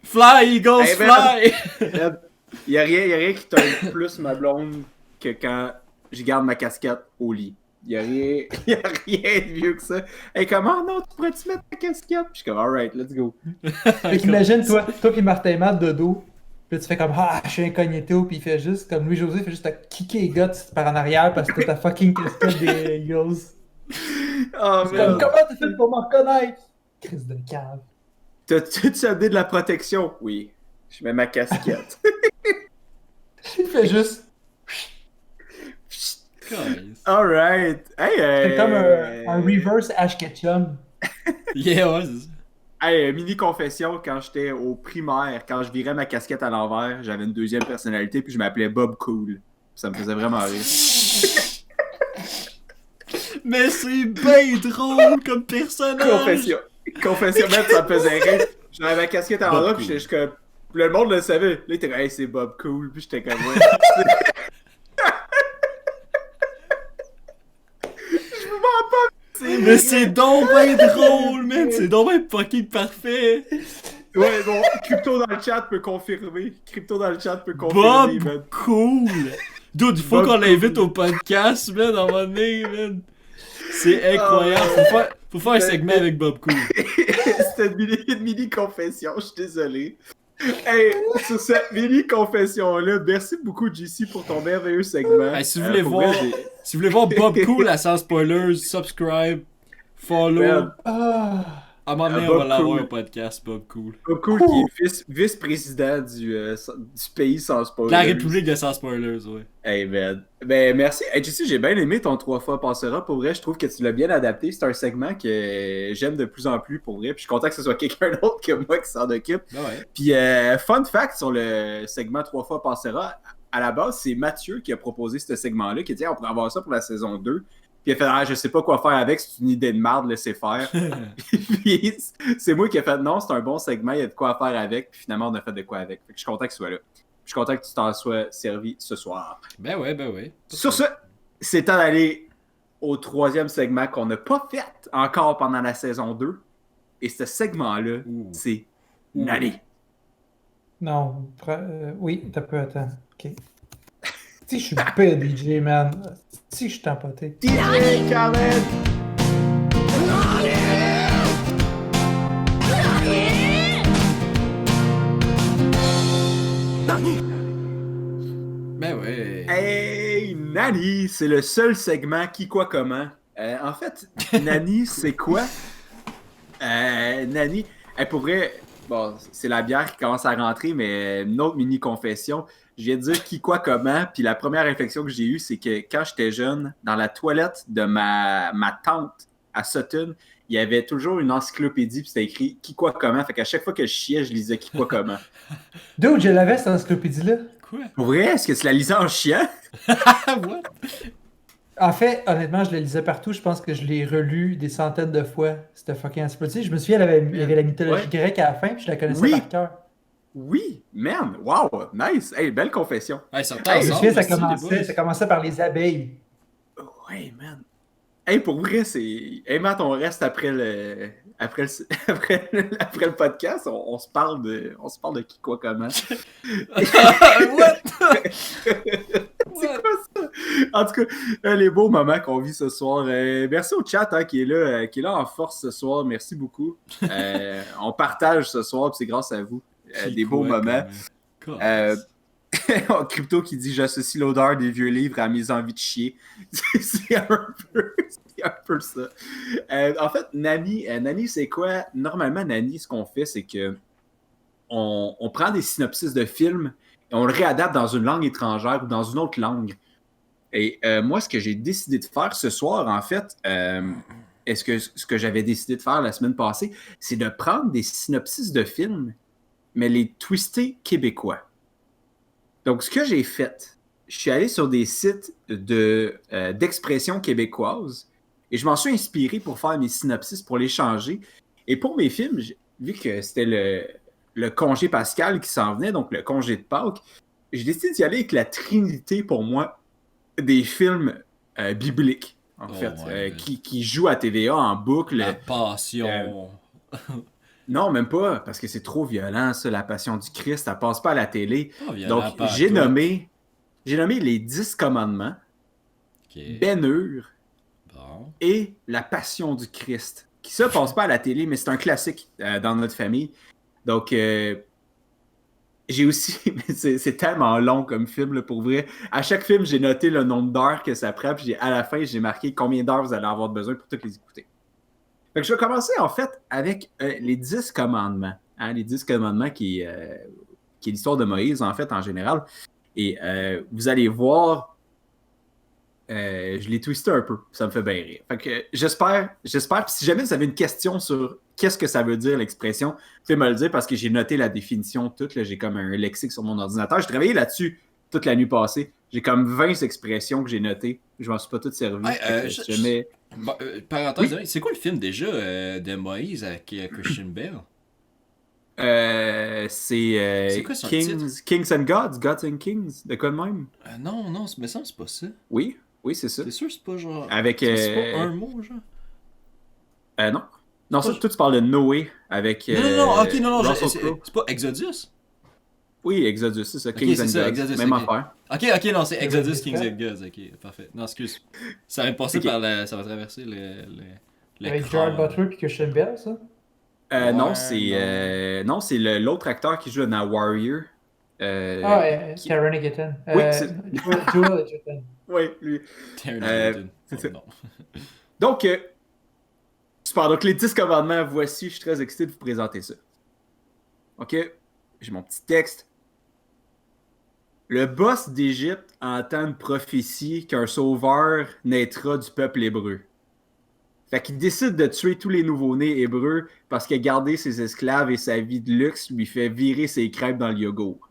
Fly, Eagles, Hey, fly! Il y a rien qui t'aide plus ma blonde que quand je garde ma casquette au lit. Il y a rien de mieux que ça. Hey, comment non, tu pourrais-tu mettre ta casquette? Puis je suis comme, alright, let's go. Fait qu'imagine, toi pis Martin Matt de dos, pis là, tu fais comme je suis incognito, pis il fait juste, comme Louis-José, fait juste te kicker les guts par en arrière parce que t'as ta fucking casquette des Eagles. Oh, C'est comme, comment t'as fait pour me reconnaître? Crise de cave. T'as-tu amené de la protection? Oui. Je mets ma casquette. Il fait juste. Alright. Hey, C'est comme un reverse Ash Ketchum. Yeah, ouais, c'est ça. Hey, mini confession, quand j'étais au primaire, quand je virais ma casquette à l'envers, j'avais une deuxième personnalité puis je m'appelais Bob Cool. Ça me faisait vraiment rire. Mais c'est bien drôle comme personnage! Confession, même, ça me faisait rire. J'avais ma casquette à l'envers Bob puis Cool. j'étais comme... Le monde le savait. Là, il était comme, hey, c'est Bob Cool. Puis j'étais comme, ouais. Je me mens pas. Mais c'est donc bien drôle, man! C'est donc bien fucking parfait! Ouais, bon, Crypto dans le chat peut confirmer. Crypto dans le chat peut confirmer, man. Bob Cool! Dude, il faut Bob qu'on Cool. l'invite au podcast, man, à un moment donné, man. C'est incroyable. Faut faire un segment avec Bob Cool. C'était une mini confession, je suis désolé. Hey, sur cette mini confession-là, merci beaucoup, JC, pour ton merveilleux segment. Hey, si vous voulez pour voir, vrai, si vous voulez voir Bob Cool à Sans Spoilers, subscribe, follow. Man. Ah, À un moment donné, on Bob va l'avoir Cool. au podcast, Bob Cool. Bob Cool qui est vice-président du pays sans spoiler. La République de Sans Spoilers, ouais. Hey man. Ben merci. Hey, JC, j'ai bien aimé ton 3 fois passera. Pour vrai, je trouve que tu l'as bien adapté. C'est un segment que j'aime de plus en plus pour vrai. Puis je suis content que ce soit quelqu'un d'autre que moi qui s'en occupe. Ben ouais. Puis fun fact sur le segment 3 fois passera, à la base, c'est Mathieu qui a proposé ce segment-là, qui a dit on pourrait avoir ça pour la saison 2. Puis il a fait je sais pas quoi faire avec, c'est une idée de merde, laissez faire. Puis c'est moi qui ai fait non, c'est un bon segment, il y a de quoi faire avec. Puis finalement, on a fait de quoi avec. Fait que je suis content que tu sois là. Je suis content que tu t'en sois servi ce soir. Ben ouais. Sur ce, c'est temps d'aller au troisième segment qu'on n'a pas fait encore pendant la saison 2. Et ce segment-là, Ouh. c'est Nani. non. Oui, t'as peu, attends. Ok. Si je suis le pire DJ, man. Si je suis empoté. DJ Khaled! Ben ouais. Hey, Nani, c'est le seul segment qui, quoi, comment. En fait, Nani, c'est quoi? Nani, pour vrai, bon, c'est la bière qui commence à rentrer, mais une autre mini-confession. Je viens de dire qui, quoi, comment, puis la première réflexion que j'ai eue, c'est que quand j'étais jeune, dans la toilette de ma tante à Sutton, il y avait toujours une encyclopédie, puis c'était écrit qui, quoi, comment. Fait qu'à chaque fois que je chiais, je lisais qui, quoi, comment. Dude, je l'avais cette encyclopédie-là. Quoi? Pour vrai, est-ce que tu la lisais en chiant? What? En fait, honnêtement, je le lisais partout. Je pense que je l'ai relu des centaines de fois, cette fucking encyclopédie. Je me souviens, il y avait la mythologie grecque à la fin, puis je la connaissais Oui. par cœur. Oui, man, wow, nice. Hey, belle confession. Hey, ça Hey, Je me ensemble, souviens, ça commençait par les abeilles. Ouais, man. Hey, pour vrai, c'est. Hey, Matt, on reste après le. Après le podcast, on se parle de qui, quoi, comment. C'est quoi ça? En tout cas, les beaux moments qu'on vit ce soir. Merci au chat qui est là en force ce soir. Merci beaucoup. On partage ce soir, puis c'est grâce à vous. Des beaux moments. Crypto qui dit j'associe l'odeur des vieux livres à mes envies de chier. c'est un peu ça. En fait, Nani, c'est quoi? Normalement, Nani, ce qu'on fait, c'est que on prend des synopsis de films et on le réadapte dans une langue étrangère ou dans une autre langue. Et moi, ce que j'ai décidé de faire ce soir, en fait, ce que j'avais décidé de faire la semaine passée, c'est de prendre des synopsis de films, mais les twister québécois. Donc, ce que j'ai fait, je suis allé sur des sites d'expression québécoise et je m'en suis inspiré pour faire mes synopsis, pour les changer. Et pour mes films, vu que c'était le congé pascal qui s'en venait, donc le congé de Pâques, j'ai décidé d'y aller avec la trinité, pour moi, des films bibliques, en fait, qui jouent à TVA en boucle. La passion. Non, même pas, parce que c'est trop violent, ça, la passion du Christ, ça passe pas à la télé. Violent, donc, pas j'ai nommé les 10 commandements, Ben-Hur et la passion du Christ, qui ça passe pas à la télé, mais c'est un classique dans notre famille. Donc, j'ai aussi, c'est tellement long comme film, là, pour vrai. À chaque film, j'ai noté le nombre d'heures que ça prend, puis à la fin, j'ai marqué combien d'heures vous allez avoir besoin pour toutes les écouter. Fait que je vais commencer, en fait, avec les 10 commandements. Hein, les 10 commandements qui est l'histoire de Moïse, en fait, en général. Et vous allez voir, je l'ai twisté un peu. Ça me fait bien rire. Fait que j'espère, puis si jamais vous avez une question sur qu'est-ce que ça veut dire, l'expression, vous pouvez me le dire parce que j'ai noté la définition toute. Là, j'ai comme un lexique sur mon ordinateur. J'ai travaillé là-dessus toute la nuit passée. J'ai comme 20 expressions que j'ai notées. Je m'en suis pas toutes servies. Parenthèse, oui. C'est quoi le film déjà de Moïse avec Christian Bale? C'est quoi son Kings and Gods, Gods and Kings, de quoi de même? Non, mais ça, c'est pas ça. Oui, c'est ça. C'est sûr, c'est pas genre. Avec, c'est pas un mot, genre? Non. Non, ça, toi, tu parles de Noé avec. Non, ok, non, Russell c'est Crowe. c'est pas Exodus? Oui, Exodus, c'est ça. Ok, Kings c'est and ça, Gods. Exodus, Même ok. affaire. Ok, non, c'est Exodus C'est Kings ça. and Gods, ok, parfait. Non, excuse. Ça va me passer Ok. par la. Ça va traverser Avec l'écran. Gerard Butler et Christian Bale, ça? Non, Ouais, non, c'est l'autre acteur qui joue dans Warrior. Ah, qui- Taron Egerton. Oui, c'est. Joel Egerton. Oui, lui. Taron Euh, Egerton. c'est Oh, ça. non. Donc, super. Donc, les 10 commandements, voici. Je suis très excité de vous présenter ça. OK? J'ai mon petit texte. Le boss d'Égypte entend une prophétie qu'un sauveur naîtra du peuple hébreu. Fait qu'il décide de tuer tous les nouveau-nés hébreux parce que garder ses esclaves et sa vie de luxe lui fait virer ses crêpes dans le yogourt.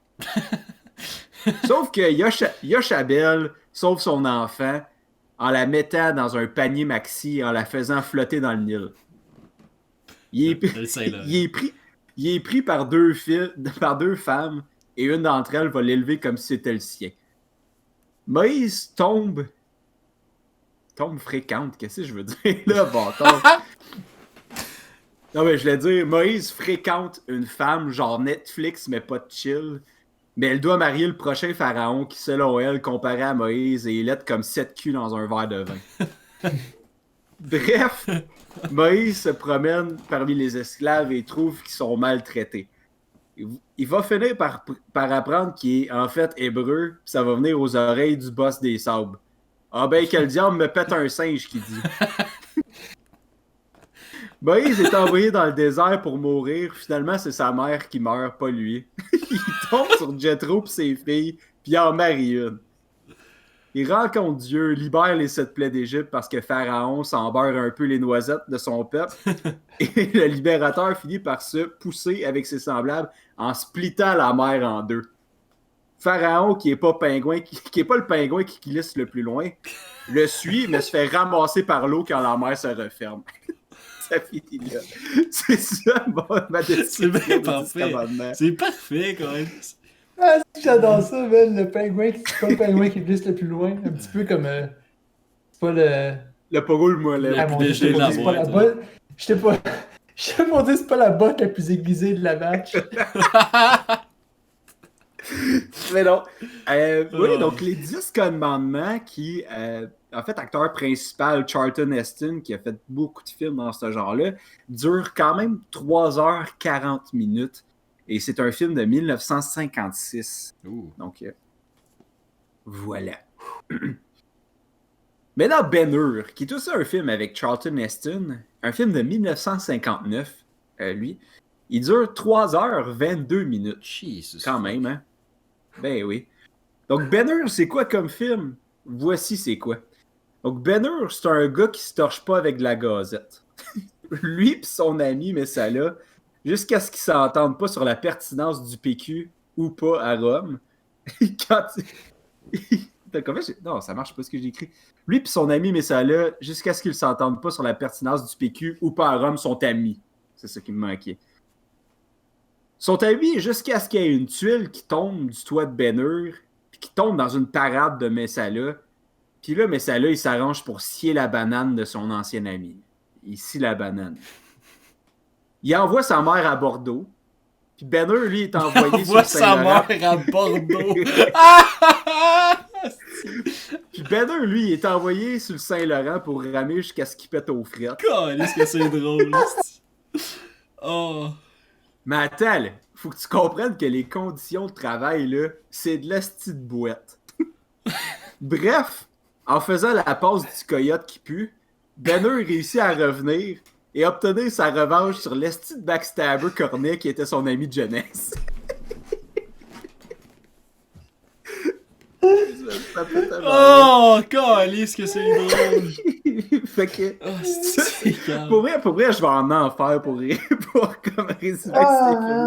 Sauf que Yoshabel sauve son enfant en la mettant dans un panier maxi et en la faisant flotter dans le Nil. Il est pris par deux femmes et une d'entre elles va l'élever comme si c'était le sien. Moïse tombe fréquente, qu'est-ce que je veux dire là, bâtard? Non, mais je voulais dire, Moïse fréquente une femme, genre Netflix, mais pas de chill. Mais elle doit marier le prochain pharaon qui, selon elle, comparé à Moïse, est laid comme 7 culs dans un verre de vin. Bref, Moïse se promène parmi les esclaves et trouve qu'ils sont maltraités. Il va finir par apprendre qu'il est en fait hébreu, puis ça va venir aux oreilles du boss des sables. Ah ben, que le diable me pète un singe, qui dit. Moïse est envoyé dans le désert pour mourir. Finalement, c'est sa mère qui meurt, pas lui. Il tombe sur Jethro et ses filles, puis il en marie une. Il rencontre Dieu, libère les 7 plaies d'Égypte parce que Pharaon s'en beurre un peu les noisettes de son peuple. Et le libérateur finit par se pousser avec ses semblables en splittant la mer en deux. Pharaon, qui est pas pingouin, qui est pas le pingouin qui glisse le plus loin, le suit, mais se fait ramasser par l'eau quand la mer se referme. Ça finit là. C'est ça, ma description. C'est bien du parfait. commandement. C'est parfait, quand même. Ah, j'adore ça, man. Le pingouin, c'est pas le pingouin qui glisse le plus loin. Un petit peu comme. C'est pas le. Le pogo le mollet. Ah, mon Dieu, déjeuner de la c'est pas la boîte, botte. Je t'ai pas. Je t'ai pas dit, c'est pas la botte la plus aiguisée de la match. Mais non. Oui, donc les 10 commandements qui, en fait, acteur principal Charlton Heston, qui a fait beaucoup de films dans ce genre-là, durent quand même 3h40. Et c'est un film de 1956. Ouh. Donc, voilà. Maintenant, Ben-Hur, qui est aussi un film avec Charlton Heston, un film de 1959, lui, il dure 3h22. Jesus. Quand même, hein? Ben oui. Donc, Ben-Hur, c'est quoi comme film? Voici c'est quoi. Donc, Ben-Hur, c'est un gars qui se torche pas avec de la gazette. Lui et son ami Messala, jusqu'à ce qu'ils s'entendent pas sur la pertinence du PQ ou pas à Rome. Quand... Non, ça marche pas ce que j'ai écrit. Lui et son ami Messala, jusqu'à ce qu'ils s'entendent pas sur la pertinence du PQ ou pas à Rome, sont amis. C'est ça qui me manquait. Sont amis jusqu'à ce qu'il y ait une tuile qui tombe du toit de Ben-Hur, puis qui tombe dans une parade de Messala. Puis là, Messala, il s'arrange pour scier la banane de son ancien ami. Il scie la banane. Il envoie sa mère à Bordeaux. Puis Ben-Hur, lui, est envoyé sur Envoie sa Saint-Laurent. mère à Bordeaux. Puis Ben-Hur, lui, il est envoyé sur le Saint-Laurent pour ramer jusqu'à ce qu'il pète aux frettes. Est-ce que c'est drôle, là, oh. Mais attends, là, faut que tu comprennes que les conditions de travail, là, c'est de la petite boîte. Bref, en faisant la passe du coyote qui pue, Ben-Hur réussit à revenir et obtenir sa revanche sur l'esti de backstabber Cornet qui était son ami de jeunesse. Ça fait tellement Est-ce que c'est drôle. fait que... Oh, c'est calme. Pour vrai, je vais en enfer pour comme résumer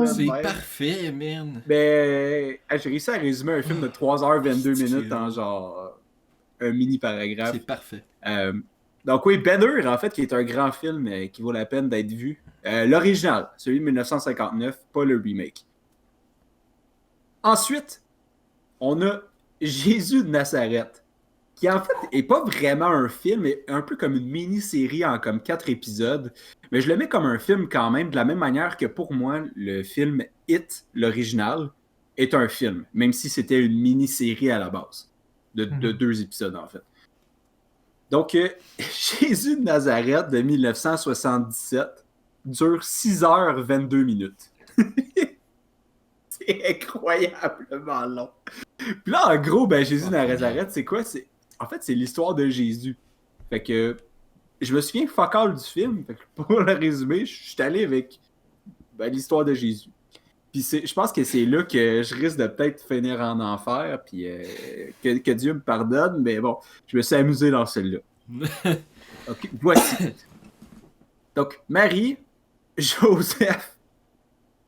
C'est ce parfait, man. Mais j'ai réussi à résumer un film de 3h22 en genre un mini paragraphe. C'est parfait. Donc oui, Ben-Hur, en fait, qui est un grand film qui vaut la peine d'être vu. L'original, celui de 1959, pas le remake. Ensuite, on a Jésus de Nazareth, qui en fait est pas vraiment un film, mais un peu comme une mini-série en comme 4 épisodes. Mais je le mets comme un film quand même, de la même manière que pour moi, le film It, l'original, est un film, même si c'était une mini-série à la base, de 2 épisodes en fait. Donc, Jésus de Nazareth de 1977 dure 6h22 minutes. C'est incroyablement long. Puis là, en gros, ben, Jésus de Nazareth, c'est quoi? En fait, c'est l'histoire de Jésus. Fait que je me souviens fuck all du film. Fait que pour le résumer, je suis allé avec l'histoire de Jésus. Puis je pense que c'est là que je risque de peut-être finir en enfer, puis que Dieu me pardonne, mais bon, je me suis amusé dans celle-là. Ok, voici. Donc, Marie, Joseph,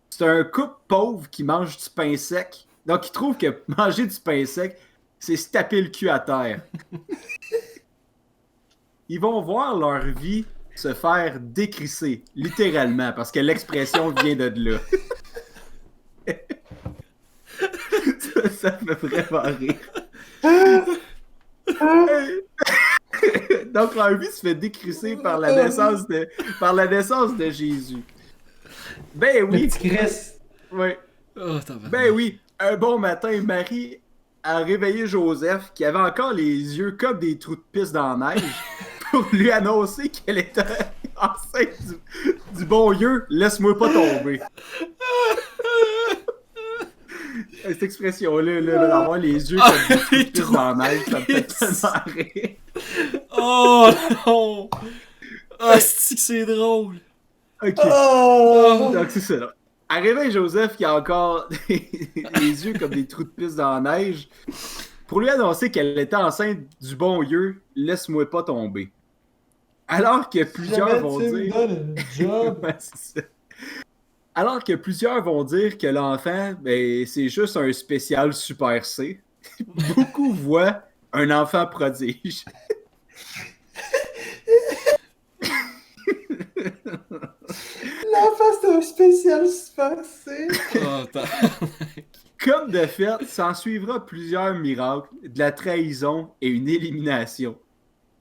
c'est un couple pauvre qui mange du pain sec. Donc, il trouve que manger du pain sec, c'est se taper le cul à terre. Ils vont voir leur vie se faire décrisser, littéralement, parce que l'expression vient de là. ça me fait vraiment rire. Donc, leur vie se fait décrisser par la naissance de Jésus. Ben oui. Le petit Christ. Oui. Oh, Ben oui. Un bon matin, Marie a réveillé Joseph, qui avait encore les yeux comme des trous de pisse dans la neige, pour lui annoncer qu'elle était enceinte du bon Dieu. Laisse-moi pas tomber. Cette expression-là, d'avoir les yeux comme des trous de pisse dans la neige, ça me fait tellement rire. Oh non! Ah, c'est drôle! Ok. Oh! Donc, c'est ça. Là. Elle réveille Joseph qui a encore les yeux comme des trous de pisse dans la neige pour lui annoncer qu'elle était enceinte du bon Dieu. Laisse-moi pas tomber. Alors que plusieurs vont dire. Ouais, c'est ça. Alors que plusieurs vont dire que l'enfant, ben, c'est juste un spécial Super C. Beaucoup voient un enfant prodige. L'enfant, c'est un spécial Super C. Oh, Comme de fait, s'en suivra plusieurs miracles, de la trahison et une élimination.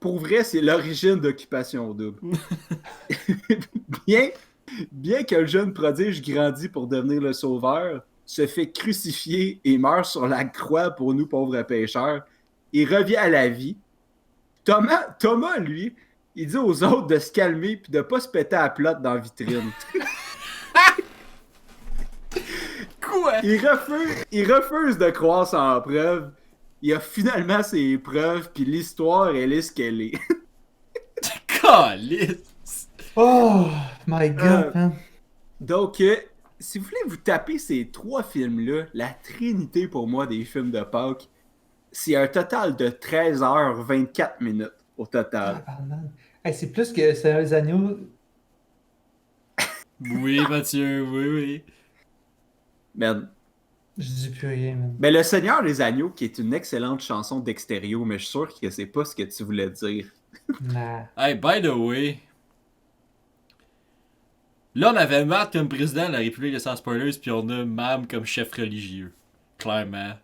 Pour vrai, c'est l'origine d'Occupation Double. Bien que le jeune prodige grandit pour devenir le sauveur, se fait crucifier et meurt sur la croix pour nous pauvres pécheurs, il revient à la vie. Thomas, lui, il dit aux autres de se calmer puis de pas se péter à plot dans la vitrine. Quoi? Il refuse de croire sans preuve. Il a finalement ses preuves, puis l'histoire, elle est ce qu'elle est. Calice! Oh my god, man. Donc, si vous voulez vous taper ces 3 films-là, la trinité pour moi des films de Pâques, c'est un total de 13h24 minutes au total. Ah, pardon. Hey, c'est plus que Seigneur des Agneaux. Oui, Mathieu, oui. Man. Je dis plus rien, man. Mais Le Seigneur des Agneaux, qui est une excellente chanson d'Extérieur, mais je suis sûr que c'est pas ce que tu voulais dire. Nah. Hey, by the way, là, on avait Matt comme président de la République de Sans Spoilers, puis on a Mam comme chef religieux. Clairement.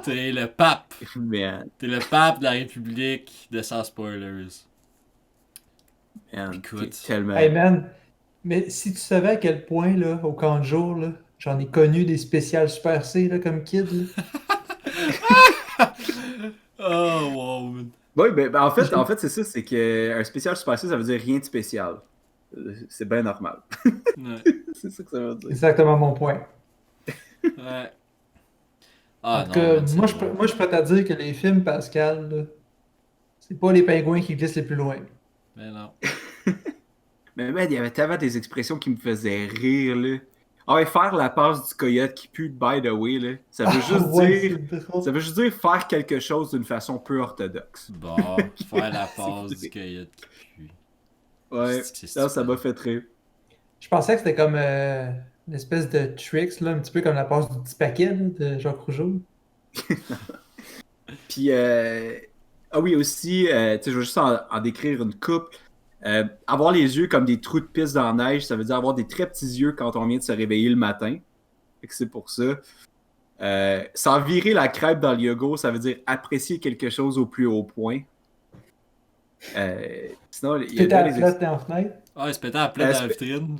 T'es le pape. Man, T'es le pape de la République de Sans Spoilers. Écoute. t'es tellement... Hey, man. Mais si tu savais à quel point, là, au camp de jour, là, j'en ai connu des spéciales Super C, là, comme kid, là. Oh, wow, man. Oui, ben, en fait, c'est ça, c'est qu'un spécial Super C, ça veut dire rien de spécial. C'est bien normal. Ouais. C'est ça que ça veut dire. Exactement mon point. Ouais. Ah, En tout cas, man, c'est moi, drôle. je peux te dire que les films, Pascal, là, c'est pas les pingouins qui glissent les plus loin. Mais non. Mais man, il y avait tellement des expressions qui me faisaient rire, là. Ah ouais, faire la passe du coyote qui pue, by the way, là. Ça veut juste Ouais, dire... c'est drôle. Ça veut juste dire faire quelque chose d'une façon peu orthodoxe. Bon, faire la passe du coyote qui pue. Ouais, C'est ça m'a fait rire. Je pensais que c'était comme une espèce de tricks, là, un petit peu comme la passe du petit paquet là, de Jacques Rougeau. Puis, ah oui, aussi, tu sais, je veux juste en décrire une coupe. Avoir les yeux comme des trous de pisse dans la neige, ça veut dire avoir des très petits yeux quand on vient de se réveiller le matin. Fait que c'est pour ça. sans virer la crêpe dans le yogourt, ça veut dire apprécier quelque chose au plus haut point. Sinon, il y a Péter bien la flotte en fenêtre. Ah, il se pétait à plat dans la vitrine.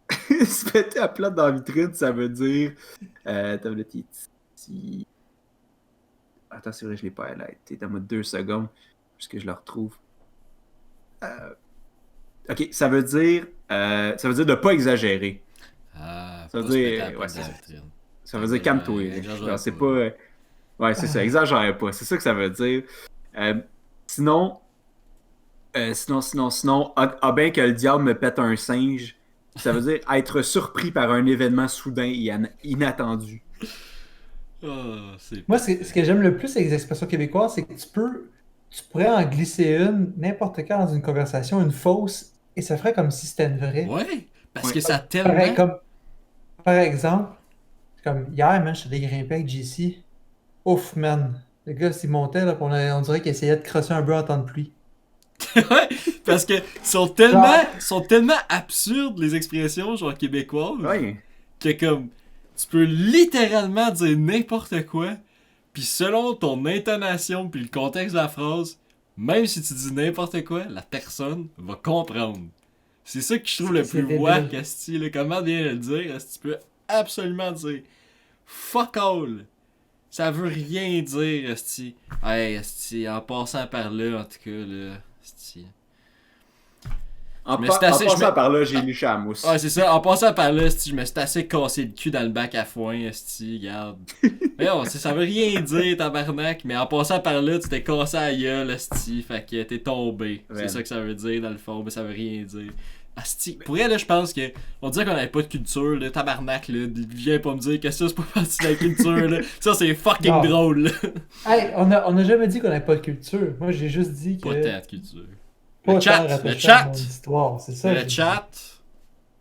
se péter à plat dans la vitrine, ça veut dire. T'as le petit. Attends, c'est vrai, je l'ai pas highlighté. Dans 2 secondes, puisque je le retrouve. Ok, ça veut dire de pas exagérer. Ah, Ça pas veut se dire- péter à plat ouais, dans la vitrine. Ça veut dire calme-toi. exagère Genre, c'est pas. pas. Ouais, c'est ça, exagère pas. C'est ça que ça veut dire. Sinon, bien que le diable me pète un singe, ça veut dire être surpris par un événement soudain et inattendu. Ah, c'est Moi, ce que j'aime le plus avec les expressions québécoises, c'est que tu pourrais en glisser une, n'importe quand dans une conversation, une fausse, et ça ferait comme si c'était une vraie. Ouais, parce Ouais. que ça a Pareil, tellement. comme, par exemple, comme hier, man, j'étais grimpé avec JC. Ouf, man. Le gars, s'il montait, là, puis on dirait qu'il essayait de crosser un bœuf en temps de pluie. Ouais, parce que sont tellement absurdes les expressions genre québécoises Ouais. que comme tu peux littéralement dire n'importe quoi, puis selon ton intonation puis le contexte de la phrase, même si tu dis n'importe quoi, la personne va comprendre. C'est ça que je trouve le C'est plus wack, débile. esti, là. Comment bien le dire, esti, tu peux absolument dire fuck all. Ça veut rien dire, esti. Hey, esti, en passant par là, en tout cas, là, esti. En Mais c'est assez- je passant me- par là, j'ai lu Chamousse. Ouais, c'est ça. En passant par là, esti, je me suis assez cassé le cul dans le bac à foin, esti, regarde. Mais non, ça veut rien dire, tabarnak, mais en passant par là, tu t'es cassé à la gueule, esti, fait que t'es tombé. Ouais. C'est ça que ça veut dire, dans le fond, mais ça veut rien dire. Asti, pour elle, là, je pense que on dirait qu'on avait pas de culture, là, tabarnak, là, viens pas me dire que ça, c'est pas partie de la culture, là. Ça, c'est fucking Non. drôle, là. Hey, on a jamais dit qu'on n'avait pas de culture. Moi, j'ai juste dit que. Pas tant de culture. pas Le chat, tant le rattaché à chat. mon histoire, c'est ça. Le j'ai dit. chat,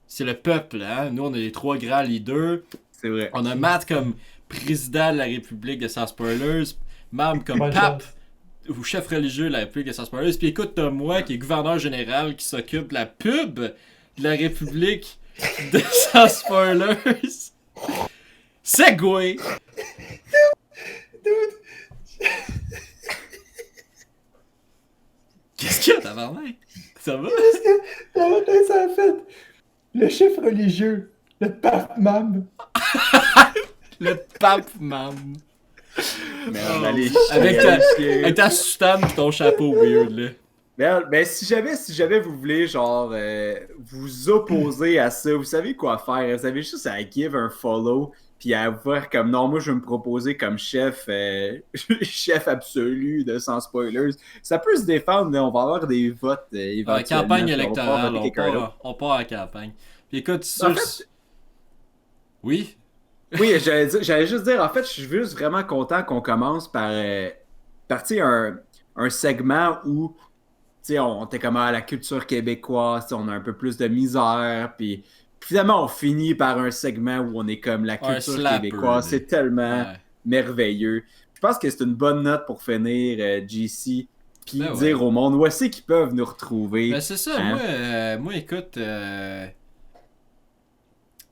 c'est le peuple, hein. Nous, on est les 3 grands leaders. C'est vrai. On a Matt comme président de la République de Sans Spoilers, Mam comme Bonne pape chance. ou chef religieux de la République de Sans Spoilers, puis écoute, t'as moi qui est gouverneur général qui s'occupe de la pub de la République de Sans Spoilers. Segway! Qu'est-ce qu'il y a, tabarnak? Ça va? Dans ma tête, ça a fait le chef religieux, le pape Mam. Le pape, man. Merde, Oh. allez, Avec chier. Avec ta soutane pis ton chapeau weird, là. Merde, ben si jamais vous voulez genre vous opposer à ça, vous savez quoi faire. Vous avez juste à give un follow puis à voir comme non, moi je vais me proposer comme chef chef absolu de Sans Spoilers. Ça peut se défendre, là, on va avoir des votes éventuellement. Campagne puis on va pouvoir électorale, voter quelqu'un d'autre. on part à campagne. Puis écoute, En sur... fait- Oui? Oui, j'allais juste dire, en fait, je suis juste vraiment content qu'on commence par tu sais, un segment où tu sais, on était comme à la culture québécoise, tu sais, on a un peu plus de misère, puis finalement on finit par un segment où on est comme la Un culture slapper, québécoise, là. c'est tellement Ouais. merveilleux. Je pense que c'est une bonne note pour finir GC, puis Ben ouais. dire au monde où est-ce qu'ils peuvent nous retrouver. Ben c'est ça, Hein? moi écoute,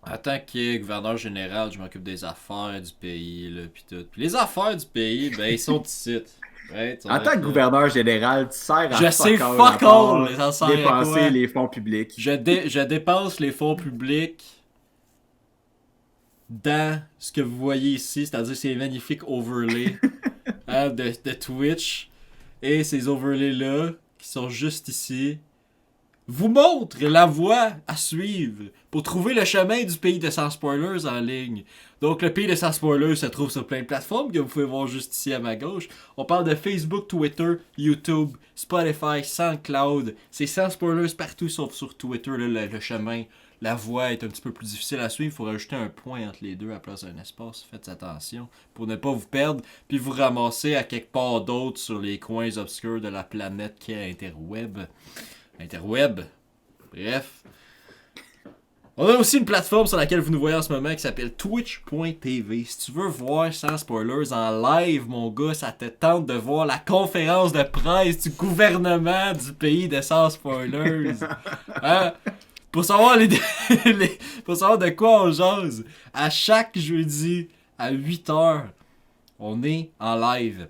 en tant que gouverneur général, je m'occupe des affaires du pays, là, pis tout. Pis les affaires du pays, ben ils sont ici. Right? En tant que gouverneur général, tu sers à Je sais fuck all, fuck à part all, mais ça sert à dépenser quoi? les fonds publics. Je dépense les fonds publics dans ce que vous voyez ici, c'est-à-dire ces magnifiques overlays hein, de Twitch. Et ces overlays-là, qui sont juste ici, vous montrent la voie à suivre pour trouver le chemin du pays de Sans Spoilers en ligne. Donc le pays de Sans Spoilers se trouve sur plein de plateformes que vous pouvez voir juste ici à ma gauche. On parle de Facebook, Twitter, YouTube, Spotify, SoundCloud. C'est Sans Spoilers partout sauf sur Twitter, là, le chemin. La voie est un petit peu plus difficile à suivre. Il faut rajouter un point entre les deux à la place d'un espace. Faites attention pour ne pas vous perdre. Puis vous ramasser à quelque part d'autre sur les coins obscurs de la planète qui est Interweb. Interweb. Bref. On a aussi une plateforme sur laquelle vous nous voyez en ce moment qui s'appelle Twitch.tv. Si tu veux voir Sans Spoilers en live, mon gars, ça te tente de voir la conférence de presse du gouvernement du pays de Sans Spoilers. Hein? Pour savoir pour savoir de quoi on jase, à chaque jeudi à 8h, on est en live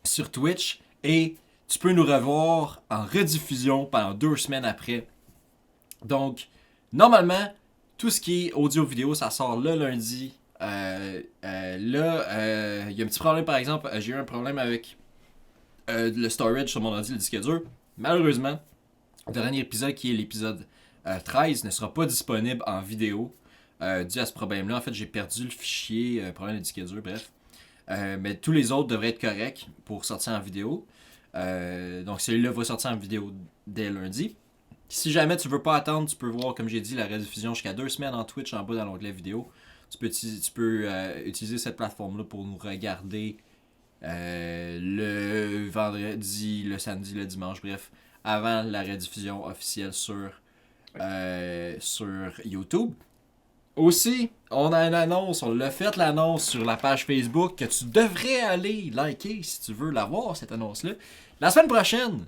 sur Twitch et tu peux nous revoir en rediffusion pendant 2 semaines après. Donc, normalement, tout ce qui est audio-vidéo, ça sort le lundi. Il y a un petit problème, par exemple, j'ai eu un problème avec le storage sur mon ordi, le disque dur. Malheureusement, le dernier épisode, qui est l'épisode 13, ne sera pas disponible en vidéo dû à ce problème-là. En fait, j'ai perdu le fichier, problème de disque dur, bref. Mais tous les autres devraient être corrects pour sortir en vidéo. Donc celui-là va sortir en vidéo dès lundi. Si jamais tu veux pas attendre, tu peux voir, comme j'ai dit, la rediffusion jusqu'à 2 semaines en Twitch en bas dans l'onglet vidéo. Tu peux utiliser cette plateforme-là pour nous regarder le vendredi, le samedi, le dimanche, bref, avant la rediffusion officielle sur YouTube. Aussi, on a une annonce, on l'a fait l'annonce sur la page Facebook que tu devrais aller liker si tu veux la voir, cette annonce-là. La semaine prochaine,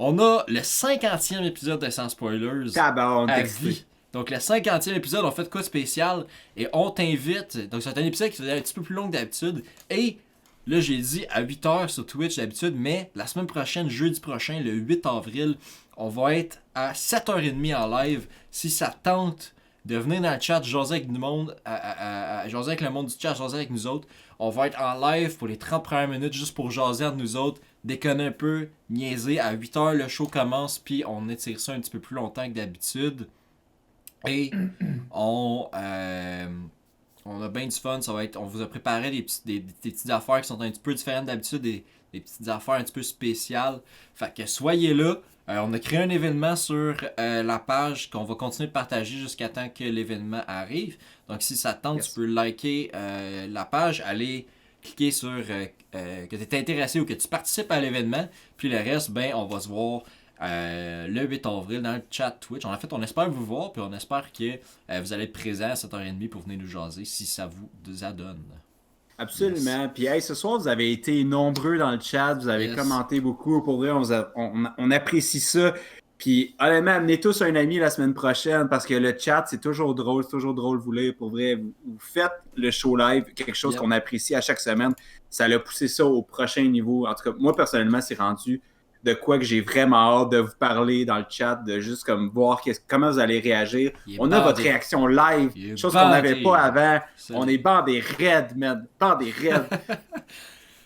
on a le 50e épisode de Sans Spoilers à vie. Donc le 50e épisode, on fait de quoi de spécial et on t'invite. Donc c'est un épisode qui est un petit peu plus long que d'habitude. Et là, j'ai dit à 8h sur Twitch d'habitude, mais la semaine prochaine, jeudi prochain, le 8 avril, on va être à 7h30 en live. Si ça tente de venir dans le chat, jaser avec du monde, jaser avec le monde du chat, jaser avec nous autres. On va être en live pour les 30 premières minutes juste pour jaser entre nous autres, déconner un peu, niaiser. À 8h, le show commence, puis on étire ça un petit peu plus longtemps que d'habitude. Et on a bien du fun. On vous a préparé des petites affaires qui sont un petit peu différentes d'habitude, des petites affaires un petit peu spéciales. Fait que soyez là. On a créé un événement sur la page qu'on va continuer de partager jusqu'à temps que l'événement arrive. Donc si ça te tente, tu peux liker la page, aller cliquer sur que tu es intéressé ou que tu participes à l'événement. Puis le reste, ben on va se voir le 8 avril dans le chat Twitch. En fait, on espère vous voir, puis on espère que vous allez être présents à 7h30 pour venir nous jaser si ça vous adonne. Absolument. Yes. Puis hey, ce soir, vous avez été nombreux dans le chat, vous avez commenté beaucoup. Pour vrai, on apprécie ça. Puis honnêtement, amenez tous un ami la semaine prochaine parce que le chat, c'est toujours drôle vous lire. Pour vrai, vous faites le show live, quelque chose qu'on apprécie à chaque semaine. Ça l'a poussé ça au prochain niveau. En tout cas, moi, personnellement, c'est rendu de quoi que j'ai vraiment hâte de vous parler dans le chat, de juste comme voir comment vous allez réagir. On a votre réaction live, chose qu'on n'avait pas avant. On est bandés raides, man. Bandés raides.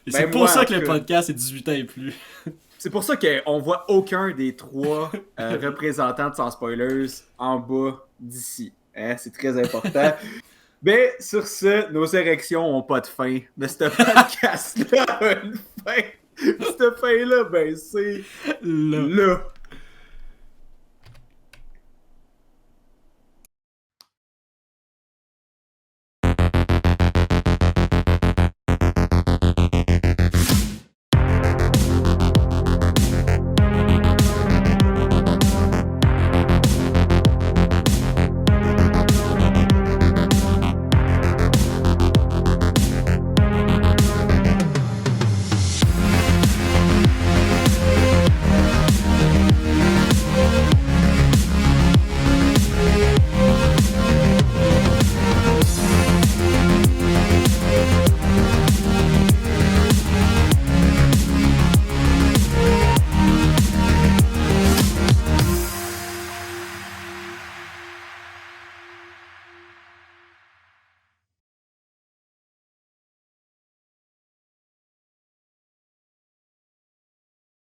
C'est pour ça que le podcast est 18 ans et plus. C'est pour ça qu'on voit aucun des 3 représentants de Sans Spoilers en bas d'ici. Hein? C'est très important. Mais sur ce, nos érections n'ont pas de fin. De ce podcast-là a une fin. Cette fin-là, ben c'est là.